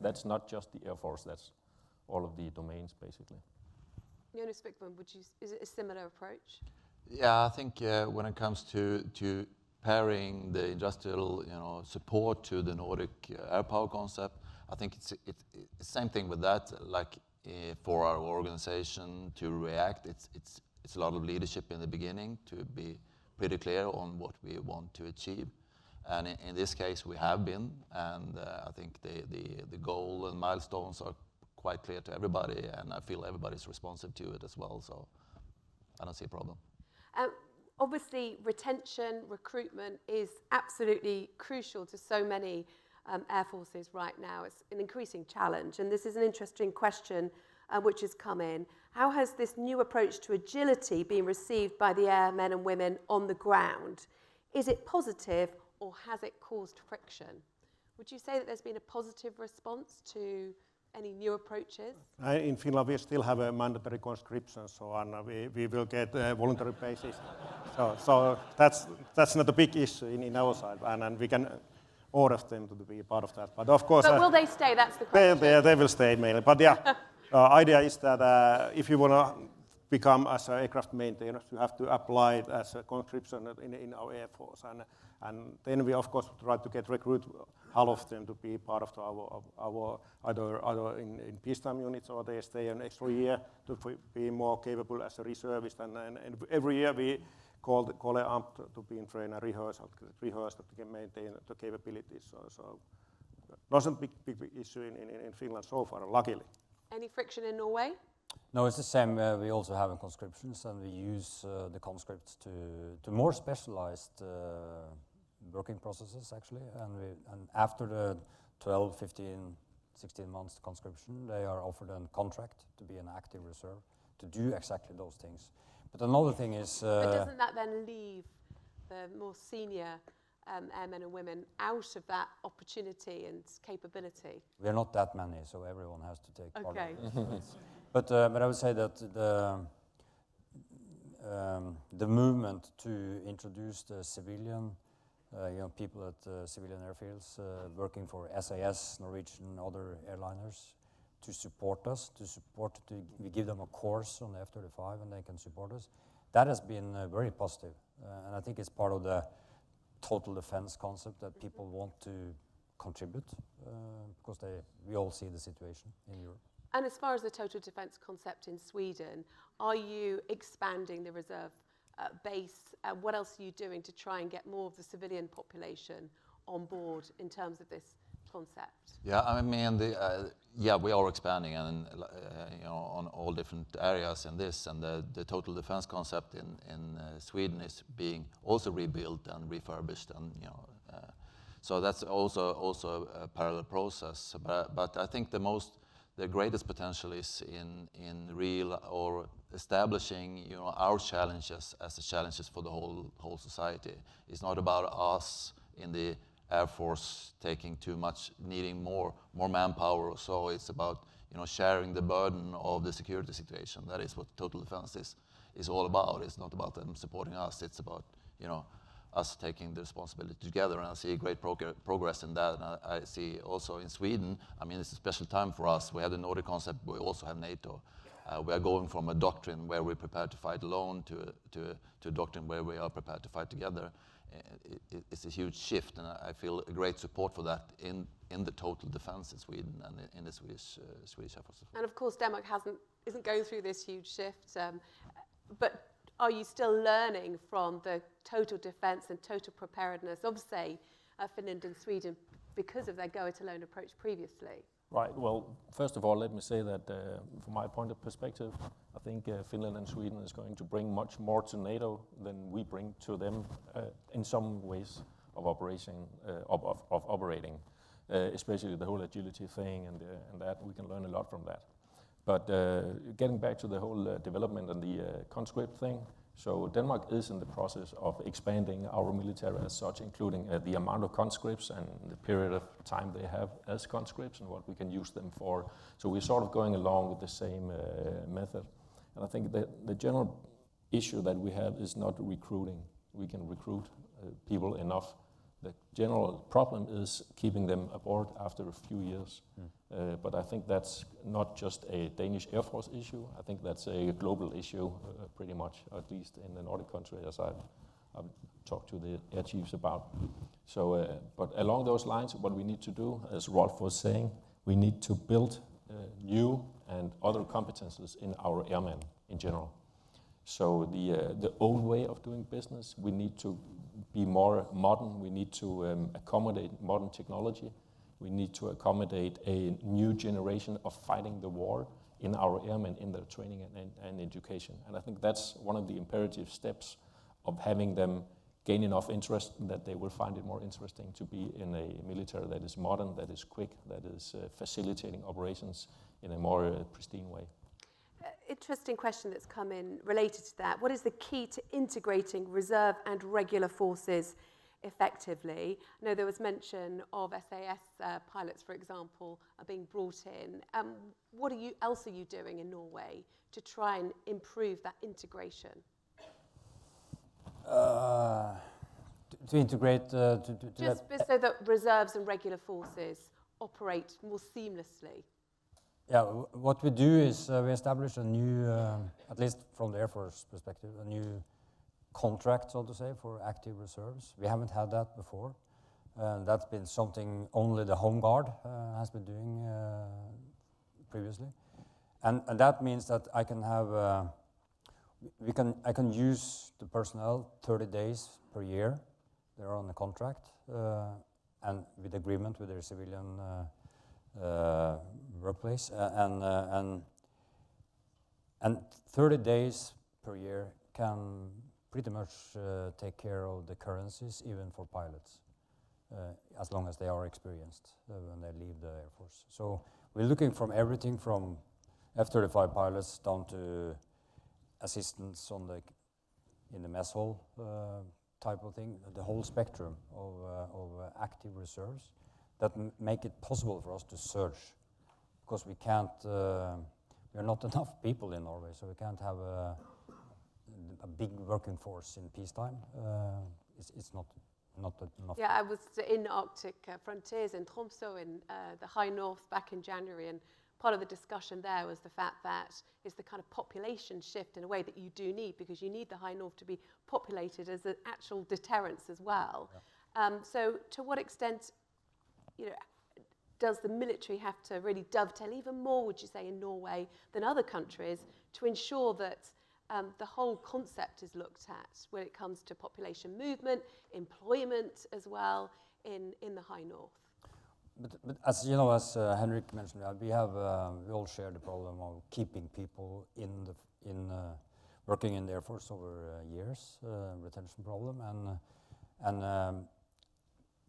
that's not just the Air Force. That's all of the domains, basically. Jonas Wickman, is it a similar approach? Yeah, I think when it comes to pairing the industrial support to the Nordic air power concept, I think it's the same thing with that. Like for our organization to react, it's a lot of leadership in the beginning to be pretty clear on what we want to achieve. And in this case, we have been, and I think the goal and milestones are quite clear to everybody, and I feel everybody's responsive to it as well, so I don't see a problem. Obviously, retention, recruitment is absolutely crucial to so many air forces right now. It's an increasing challenge, and this is an interesting question which has come in. How has this new approach to agility been received by the airmen and women on the ground? Is it positive, or has it caused friction? Would you say that there's been a positive response to any new approaches? In Finland, we still have a mandatory conscription, so we will get voluntary basis. So that's not a big issue in our side, and we can order them to be part of that. But of course, but will they stay? That's the question. They will stay mainly. But yeah, idea is that if you want to become as an aircraft maintainer, you have to apply it as a conscription in our Air Force, and then we of course try to recruit all of them to be part of our either in peacetime units, or they stay an extra year to be more capable as a reservist. And every year we call it up to be in train and rehearse to maintain the capabilities. So not a big issue in Finland so far, luckily. Any friction in Norway? No, it's the same. We also have conscriptions, and we use the conscripts to more specialized working processes, actually. And after the 12, 15, 16 months conscription, they are offered a contract to be an active reserve to do exactly those things. But another thing is... but doesn't that then leave the more senior airmen and women out of that opportunity and capability? We're not that many, so everyone has to take part of it. But I would say that the movement to introduce the civilian, people at civilian airfields working for SAS, Norwegian, other airliners, to support us, we give them a course on the F-35 and they can support us. That has been very positive, and I think it's part of the total defense concept that people want to contribute because we all see the situation in Europe. And as far as the total defence concept in Sweden, are you expanding the reserve base? What else are you doing to try and get more of the civilian population on board in terms of this concept? Yeah, I mean, we are expanding and on all different areas in this, and the total defense concept in Sweden is being also rebuilt and refurbished, and so that's also a parallel process. But I think the greatest potential is in real or establishing our challenges as the challenges for the whole society. It's not about us in the Air Force taking too much, needing more manpower or so. It's about sharing the burden of the security situation. That is what total defense is all about. It's not about them supporting us. It's about us taking the responsibility together, and I see great progress in that. And I see also in Sweden, I mean, it's a special time for us. We have the Nordic concept, but we also have NATO. We are going from a doctrine where we're prepared to fight alone to a doctrine where we are prepared to fight together. it's a huge shift, and I feel a great support for that in the total defense in Sweden and in the Swedish efforts. And of course, Denmark isn't going through this huge shift, but are you still learning from the total defense and total preparedness of, say, Finland and Sweden because of their go-it-alone approach previously? Right. Well, first of all, let me say that from my point of perspective, I think Finland and Sweden is going to bring much more to NATO than we bring to them in some ways of operating, especially the whole agility thing and that we can learn a lot from that. But getting back to the whole development and the conscript thing, so Denmark is in the process of expanding our military as such, including the amount of conscripts and the period of time they have as conscripts and what we can use them for. So we're sort of going along with the same method. And I think that the general issue that we have is not recruiting. We can recruit people enough. The general problem is keeping them aboard after a few years. But I think that's not just a Danish Air Force issue. I think that's a global issue, pretty much, at least in the Nordic country, as I've talked to the Air Chiefs about. So, but along those lines, what we need to do, as Rolf was saying, we need to build new and other competences in our airmen in general. So the old way of doing business, we need to be more modern. We need to accommodate modern technology. We need to accommodate a new generation of fighting the war in our airmen, in their training and education. And I think that's one of the imperative steps of having them gain enough interest that they will find it more interesting to be in a military that is modern, that is quick, that is facilitating operations in a more pristine way. Interesting question that's come in related to that. What is the key to integrating reserve and regular forces effectively? I know there was mention of SAS pilots, for example, are being brought in. What else are you doing in Norway to try and improve that integration? To integrate... Just so that reserves and regular forces operate more seamlessly. Yeah, what we do is we establish a new, at least from the Air Force perspective, a new contract, so to say, for active reserves. We haven't had that before. That's been something only the Home Guard has been doing previously. And that means that I can have, I can use the personnel 30 days per year. They're on the contract and with agreement with their civilian workplace, and 30 days per year can pretty much take care of the currencies, even for pilots, as long as they are experienced when they leave the Air Force. So we're looking from everything from F-35 pilots down to assistants in the mess hall type of thing, the whole spectrum of active reserves that make it possible for us to search, because we can't, we are not enough people in Norway, so we can't have a big working force in peacetime. It's not enough. Yeah, I was in Arctic frontiers in Tromsø in the high north back in January, and part of the discussion there was the fact that it's the kind of population shift in a way that you do need, because you need the high north to be populated as an actual deterrence as well. Yeah. So to what extent, does the military have to really dovetail even more, would you say, in Norway than other countries to ensure that the whole concept is looked at when it comes to population movement, employment as well in the high north? But as you know, as Henrik mentioned, we all share the problem of keeping people working in the Air Force over years, retention problem, and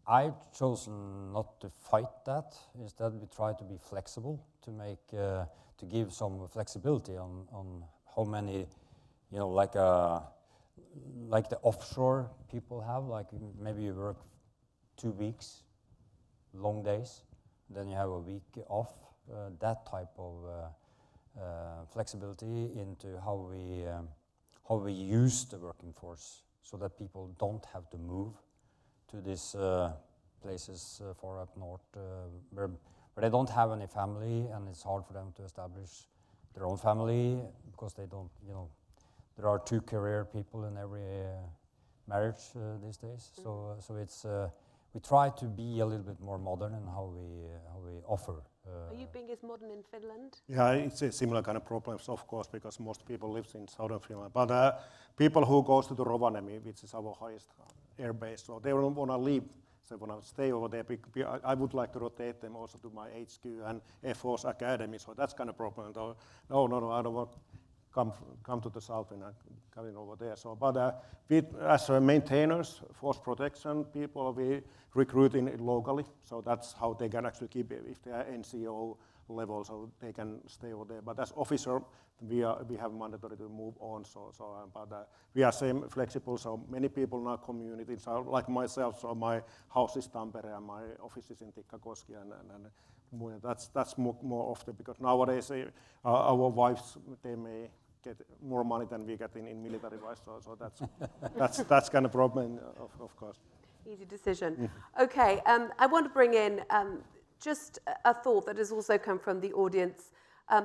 I've chosen not to fight that. Instead, we try to be flexible, to give some flexibility on how many, like the offshore people have, like maybe you work 2 weeks, long days, then you have a week off. That type of flexibility into how we use the working force, so that people don't have to move to these places far up north where they don't have any family, and it's hard for them to establish their own family because they don't, there are 2 career people in every marriage these days. So it's we try to be a little bit more modern in how we offer. Are you being as modern in Finland? Yeah, it's a similar kind of problems, of course, because most people live in southern Finland. But people who goes to the Rovaniemi, which is our highest air base, so they don't want to leave. So when I stay over there, I would like to rotate them also to my HQ and Air Force Academy. So that's kind of problem. No, I don't want come to the south and coming over there. So, but we, as maintainers, force protection people, we recruit in locally. So that's how they can actually keep it if they are NCO level, so they can stay over there. But as officer, we have mandatory to move on. But we are same flexible. So many people in our community, so like myself. So my house is Tampere and my office is in Tikkakoski, and that's more often because nowadays our wives they may get more money than we get in military wise. So that's kind of problem, of course. Easy decision. Okay, I want to bring in just a thought that has also come from the audience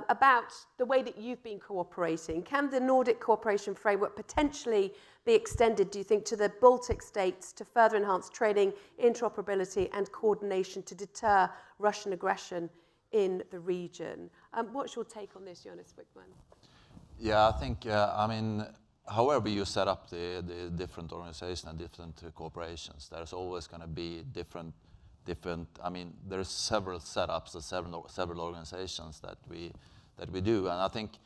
about the way that you've been cooperating. Can the Nordic cooperation framework potentially be extended, do you think, to the Baltic states to further enhance training, interoperability and coordination to deter Russian aggression in the region? What's your take on this, Jonas Wickman? Yeah, I think, I mean, however you set up the different organizations and different corporations, there's always going to be different, I mean, there's several setups and several organizations that we do. And I think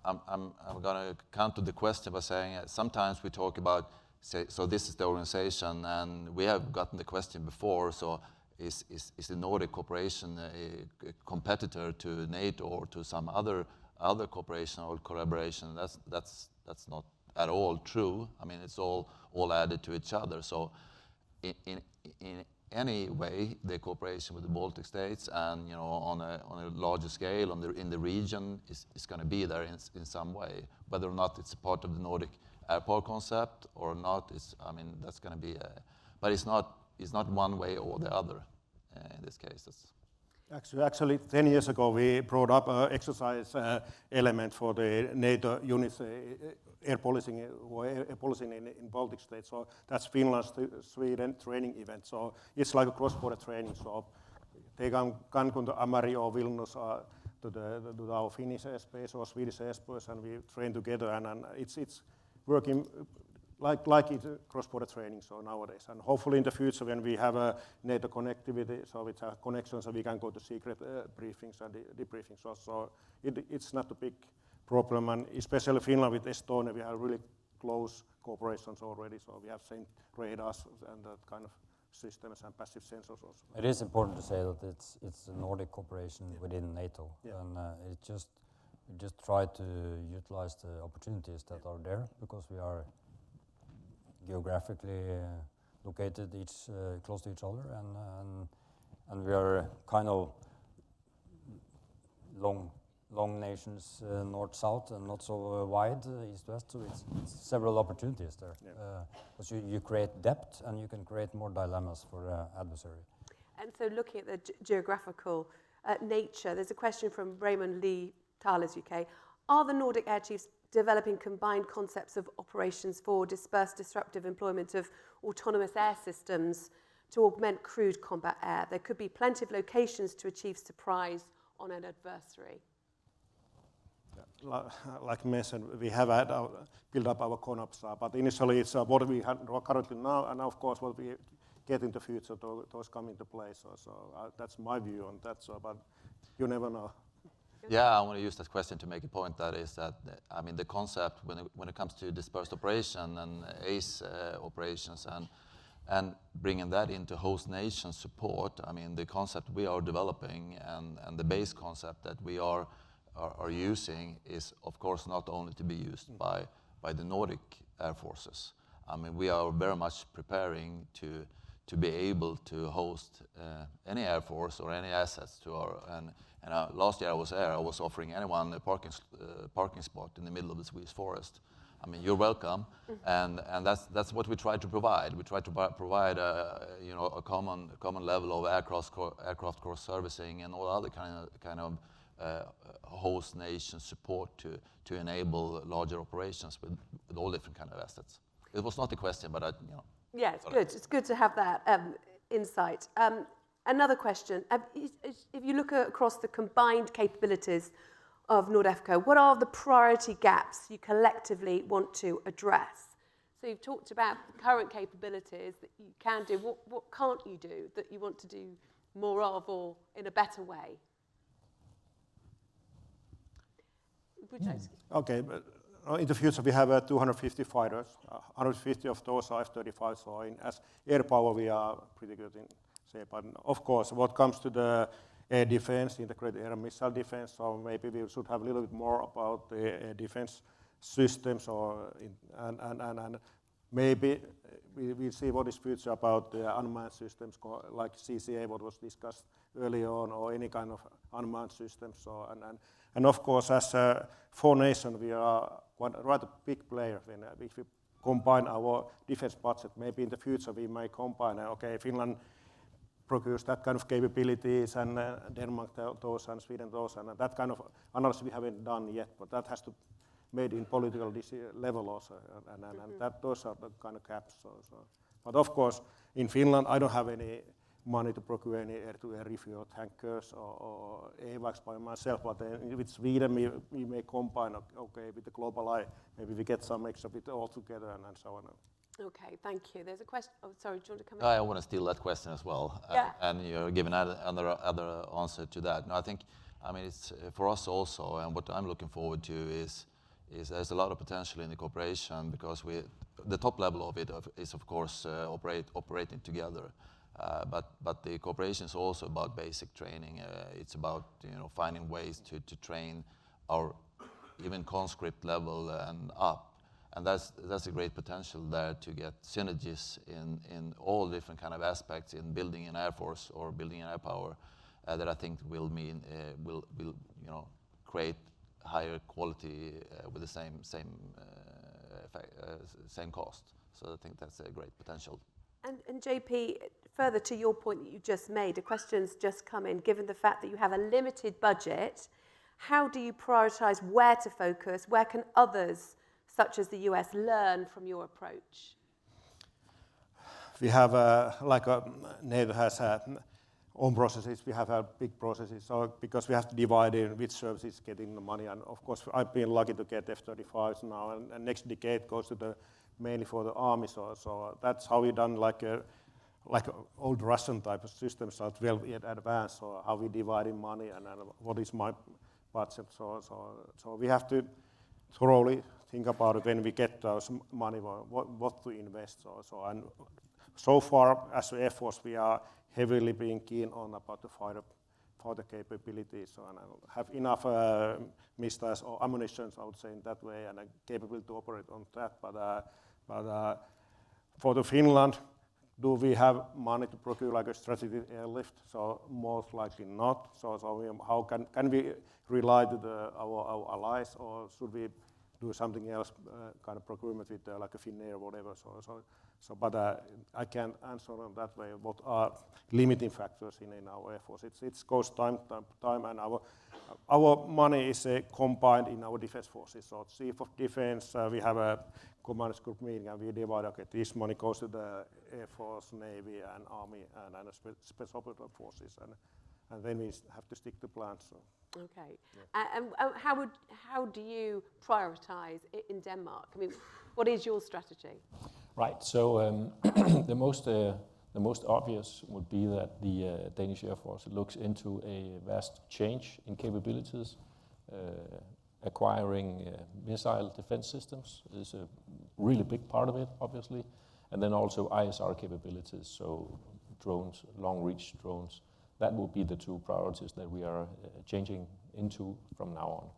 I'm going to counter the question by saying sometimes we talk about, so this is the organization, and we have gotten the question before, so is the Nordic cooperation a competitor to NATO or to some other cooperation or collaboration? That's not at all true. I mean, it's all added to each other. So in any way, the cooperation with the Baltic states and on a larger scale in the region is going to be there in some way. Whether or not it's a part of the Nordic airport concept or not, I mean that's going to be but it's not one way or the other in this case. Actually, 10 years ago, we brought up an exercise element for the NATO units, air policing in Baltic states. So that's Finland-Sweden training event. So it's like a cross-border training. So they can come to Amari or Vilnius to our Finnish airspace or Swedish airspace, and we train together. And it's working like it's cross-border training so nowadays. And hopefully in the future when we have a NATO connectivity, so with our connections, so we can go to secret briefings and debriefings. So it's not a big problem. And especially Finland with Estonia, we have really close cooperations already. So we have same radars and that kind of systems and passive sensors also. It is important to say that it's a Nordic cooperation within NATO. Yeah. And we just try to utilize the opportunities that are there because we are geographically located close to each other, and we are kind of long nations, north-south, and not so wide east-west. So it's several opportunities there. Because you create depth and you can create more dilemmas for the adversary. And so, looking at the geographical nature, there's a question from Raymond Lee, Thales UK. Are the Nordic Air Chiefs developing combined concepts of operations for dispersed disruptive employment of autonomous air systems to augment crewed combat air? There could be plenty of locations to achieve surprise on an adversary. Like mentioned, we have built up our CONOPS, but initially it's what we have currently now, and of course what we get in the future, those come into play. So that's my view on that, but you never know. Yeah, I want to use that question to make a point. That is that, I mean, the concept when it comes to dispersed operation and ACE operations and bringing that into host nation support, I mean, the concept we are developing and the base concept that we are using is, of course, not only to be used by the Nordic air forces. I mean, we are very much preparing to be able to host any air force or any assets to our and last year I was offering anyone a parking spot in the middle of the Swedish forest. I mean, you're welcome, and that's what we try to provide. We try to provide a common level of aircraft cross servicing and all other kind of host nation support to enable larger operations with all different kind of assets. It was not a question, but Yeah, it's good. It's good to have that insight. Another question. If you look across the combined capabilities of Nordefco, what are the priority gaps you collectively want to address? So you've talked about the current capabilities that you can do. What can't you do that you want to do more of or in a better way? Okay, but in the future we have 250 fighters. 150 of those are F-35, so as air power we are pretty good in shape. But of course, what comes to the air defense, integrated air and missile defense, so maybe we should have a little bit more about the air defense systems, and maybe we'll see what is future about the unmanned systems, like CCA, what was discussed earlier on, or any kind of unmanned systems. So, and of course, as a four nation, we are quite a rather big player. If we combine our defense budget, maybe in the future we may combine, okay, Finland procures that kind of capabilities, and Denmark those, and Sweden those, and that kind of analysis we haven't done yet, but that has to made in political level also, and that those are the kind of gaps. But of course, in Finland, I don't have any money to procure any air-to-air refuel tankers or AWACS by myself, but with Sweden, we may combine, okay, with the global eye, maybe we get some extra bit all together and so on. Okay, thank you. There's a question. Oh, sorry, do you want to come in? I want to steal that question as well, and you're giving another answer to that. No, I think, it's for us also, and what I'm looking forward to is there's a lot of potential in the cooperation, because the top level of it is of course operating together, but the cooperation is also about basic training. It's about finding ways to train our even conscript level and up. And that's a great potential there to get synergies in all different kind of aspects in building an air force or building an air power that I think will create higher quality with the same cost. So I think that's a great potential. And JP, further to your point that you just made, a question's just come in. Given the fact that you have a limited budget, how do you prioritize where to focus? Where can others, such as the US, learn from your approach? We have, NATO has own processes, we have big processes, so because we have to divide in which services getting the money, and of course I've been lucky to get F-35s now, and next decade goes to mainly for the army, so that's how we done like old Russian type of systems, so 12 years advanced, so how we divide in money and what is my budget, so we have to thoroughly think about it when we get those money, what to invest, and so far as the Air Force we are heavily being keen on about the fighter capabilities, and have enough missiles or ammunition, I would say, in that way, and capable to operate on that. But for the Finland, do we have money to procure like a strategic airlift? So most likely not. So how can we rely to our allies, or should we do something else, kind of procurement with like a Finnair or whatever? But I can't answer on that way. What are limiting factors in our Air Force? It goes time, and our money is combined in our defense forces. So Chief of Defense, we have a commanders group meeting, and we divide. Okay, this money goes to the Air Force, Navy, and Army, and special operational forces, and then we have to stick to plans. So. Okay, and how do you prioritize in Denmark? What is your strategy? Right. So the most obvious would be that the Danish Air Force looks into a vast change in capabilities. Acquiring missile defense systems is a really big part of it, obviously, and then also ISR capabilities. So drones, long-reach drones. That will be the two priorities that we are changing into from now on.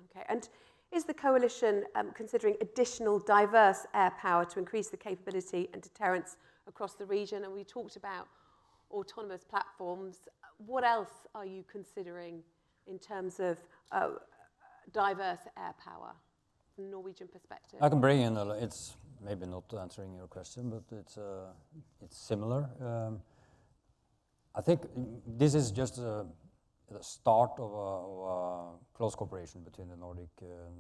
Okay, and is the coalition considering additional diverse air power to increase the capability and deterrence across the region? And we talked about autonomous platforms. What else are you considering in terms of diverse air power from a Norwegian perspective? I can bring in it's maybe not answering your question, but it's similar. I think this is just the start of a close cooperation between the Nordic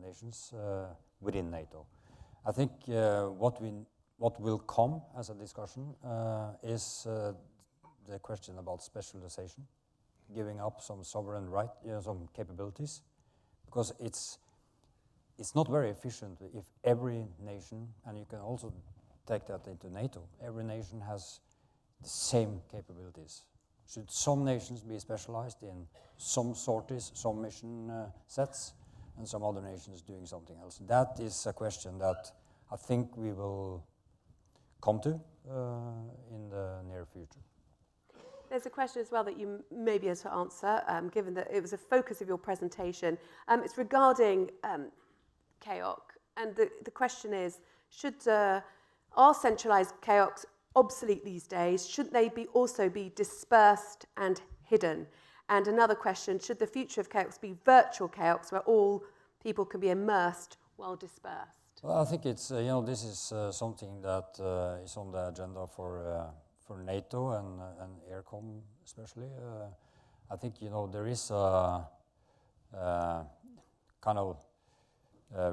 nations within NATO. I think what will come as a discussion is the question about specialization, giving up some sovereign right, some capabilities, because it's not very efficient if every nation, and you can also take that into NATO, every nation has the same capabilities. Should some nations be specialized in some sorties, some mission sets, and some other nations doing something else? That is a question that I think we will come to in the near future. There's a question as well that you may be able to answer, given that it was a focus of your presentation. It's regarding KAOC, and the question is, are centralised KAOCs obsolete these days? Should they also be dispersed and hidden? And another question, should the future of KAOCs be virtual KAOCs where all people can be immersed while dispersed? Well, I think it's, this is something that is on the agenda for NATO and AirCom especially. I think, there is a kind of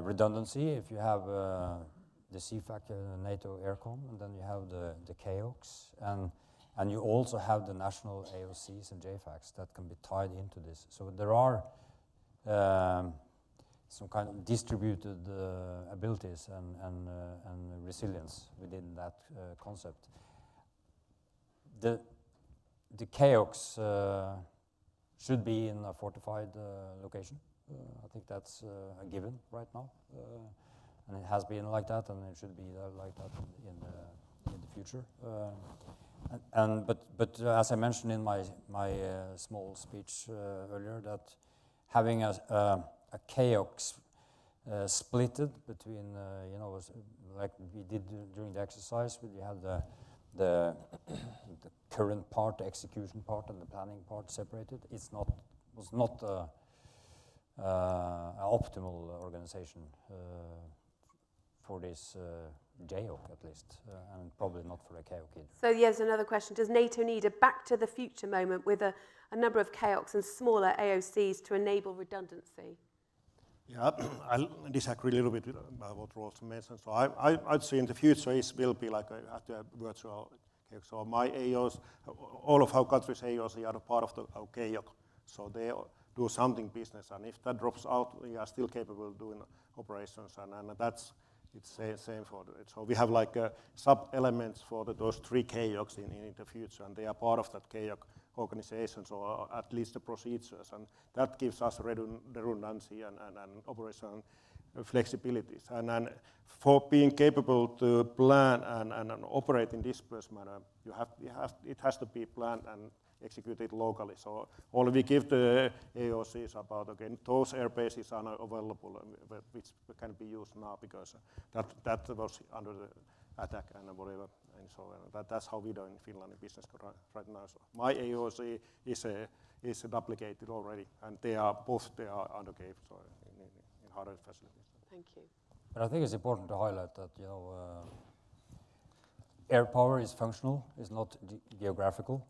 redundancy if you have the CFAC, NATO AirCom, and then you have the KAOCs, and you also have the national AOCs and JFACs that can be tied into this. So there are some kind of distributed abilities and resilience within that concept. The KAOCs should be in a fortified location. I think that's a given right now. And it has been like that, and it should be like that in the future. But as I mentioned in my small speech earlier, that having a KAOC splitted between, like we did during the exercise, where you have the current part, the execution part, and the planning part separated. Was not an optimal organization for this JOC at least, and probably not for a KAOC either. So yes, another question. Does NATO need a back to the future moment with a number of KAOCs and smaller AOCs to enable redundancy? Yeah, I disagree a little bit about what Rolf mentioned. So I'd say in the future it will be like a virtual KAOC. So my AOs, all of our countries' AOs are part of our KAOC. So they do something business, and if that drops out, we are still capable of doing operations, and that's same for it. So we have like sub-elements for those three KAOCs in the future, and they are part of that KAOC organization, or at least the procedures, and that gives us redundancy and operational flexibilities. And for being capable to plan and operate in dispersed manner, it has to be planned and executed locally. So all we give the AOCs about, again, those airbases are not available, which can be used now because that was under the attack and whatever. And so that's how we do in Finland in business right now. So my AOC is duplicated already, and they are under CAPE, so in harder facilities. Thank you. But I think it's important to highlight that air power is functional, is not geographical,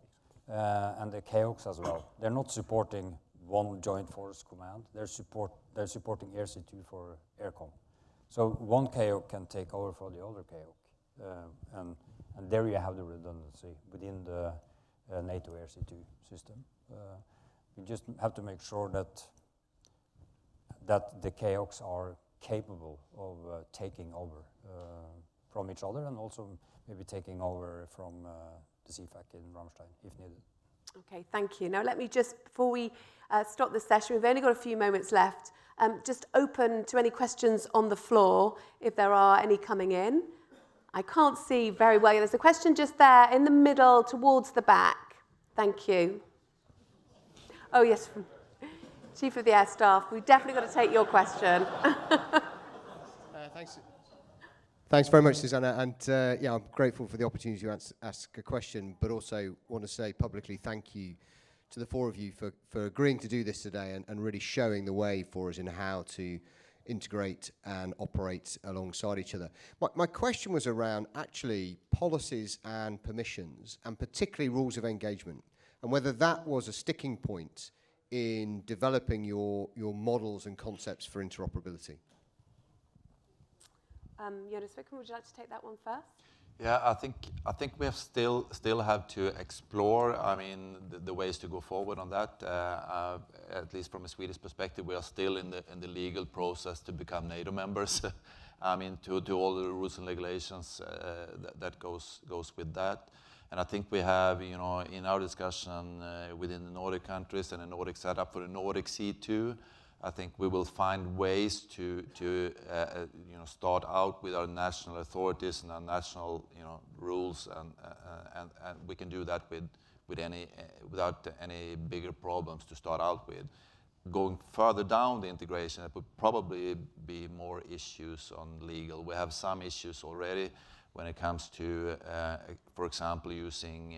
and the KAOCs as well. They're not supporting one joint force command. They're supporting RC2 for AirCom. So one KAOC can take over for the other KAOC, and there you have the redundancy within the NATO RC2 system. We just have to make sure that the KAOCs are capable of taking over from each other, and also maybe taking over from the CFAC in Ramstein if needed. Okay, thank you. Now let me just, before we stop this session, we've only got a few moments left, just open to any questions on the floor, if there are any coming in. I can't see very well. There's a question just there in the middle towards the back. Thank you. Oh yes, from Chief of the Air Staff. We've definitely got to take your question. Thanks very much, Susanna, and I'm grateful for the opportunity to ask a question, but also want to say publicly thank you to the four of you for agreeing to do this today and really showing the way for us in how to integrate and operate alongside each other. My question was around actually policies and permissions, and particularly rules of engagement, and whether that was a sticking point in developing your models and concepts for interoperability. Jonas Wickman, would you like to take that one first? Yeah, I think we have still have to explore. I mean, the ways to go forward on that. At least from a Swedish perspective, we are still in the legal process to become NATO members. I mean, to all the rules and regulations that goes with that. And I think we have, you know, in our discussion within the Nordic countries and the Nordic setup for the Nordic C2, I think we will find ways to you know, start out with our national authorities and our national, you know, rules, and we can do that without any bigger problems to start out with. Going further down the integration, it would probably be more issues on legal. We have some issues already when it comes to, for example, using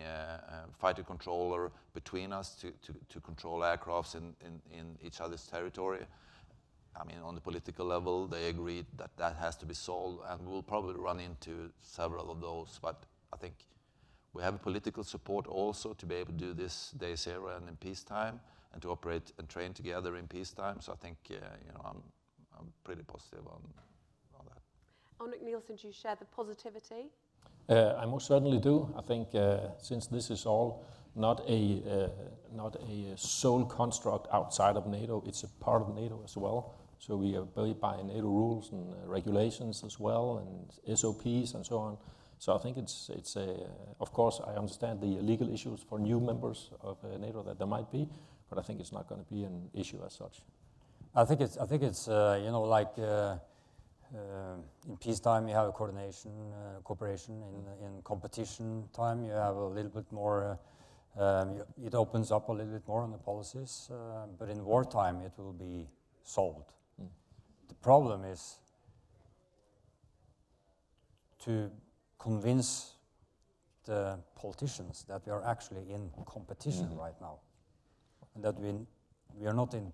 fighter controller between us to control aircrafts in each other's territory. I mean, on the political level, they agreed that that has to be solved, and we'll probably run into several of those. But I think we have political support also to be able to do this day zero and in peacetime, and to operate and train together in peacetime. So I think, you know, I'm pretty positive on that. Ulrik Nielsen, do you share the positivity? I most certainly do. I think since this is all not a sole construct outside of NATO, it's a part of NATO as well. So we obey by NATO rules and regulations as well, and SOPs and so on. So I think it's of course I understand the legal issues for new members of NATO that there might be, but I think it's not going to be an issue as such. I think it's you know, like in peacetime you have a coordination, cooperation. In competition time you have a little bit more. It opens up a little bit more on the policies, but in wartime it will be solved. The problem is to convince the politicians that we are actually in competition right now, and that we are not in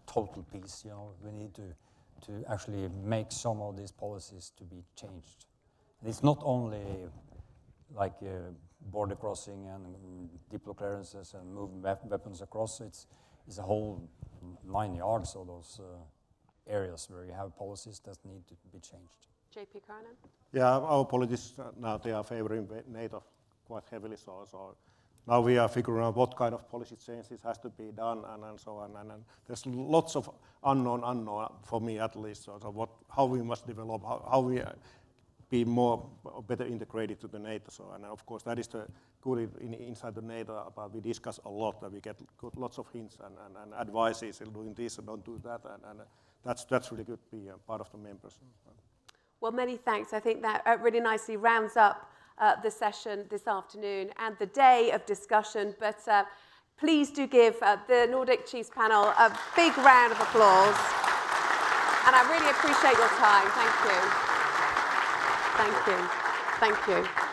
total peace. You know, we need to actually make some of these policies to be changed. And it's not only like border crossing and diplo clearances and moving weapons across. It's a whole 9 yards of those areas where you have policies that need to be changed. JP Karanen? Yeah, our politicians now, they are favoring NATO quite heavily, so now we are figuring out what kind of policy changes has to be done and so on. And there's lots of unknown for me at least. So how we must develop, how we be better integrated to the NATO. So, and of course that is the good inside the NATO. But we discuss a lot, and we get lots of hints and advices in doing this and don't do that, and that's really good to be part of the members. Well, many thanks. I think that really nicely rounds up the session this afternoon and the day of discussion. But please do give the Nordic Chiefs panel a big round of applause. And I really appreciate your time. Thank you. Thank you. Thank you.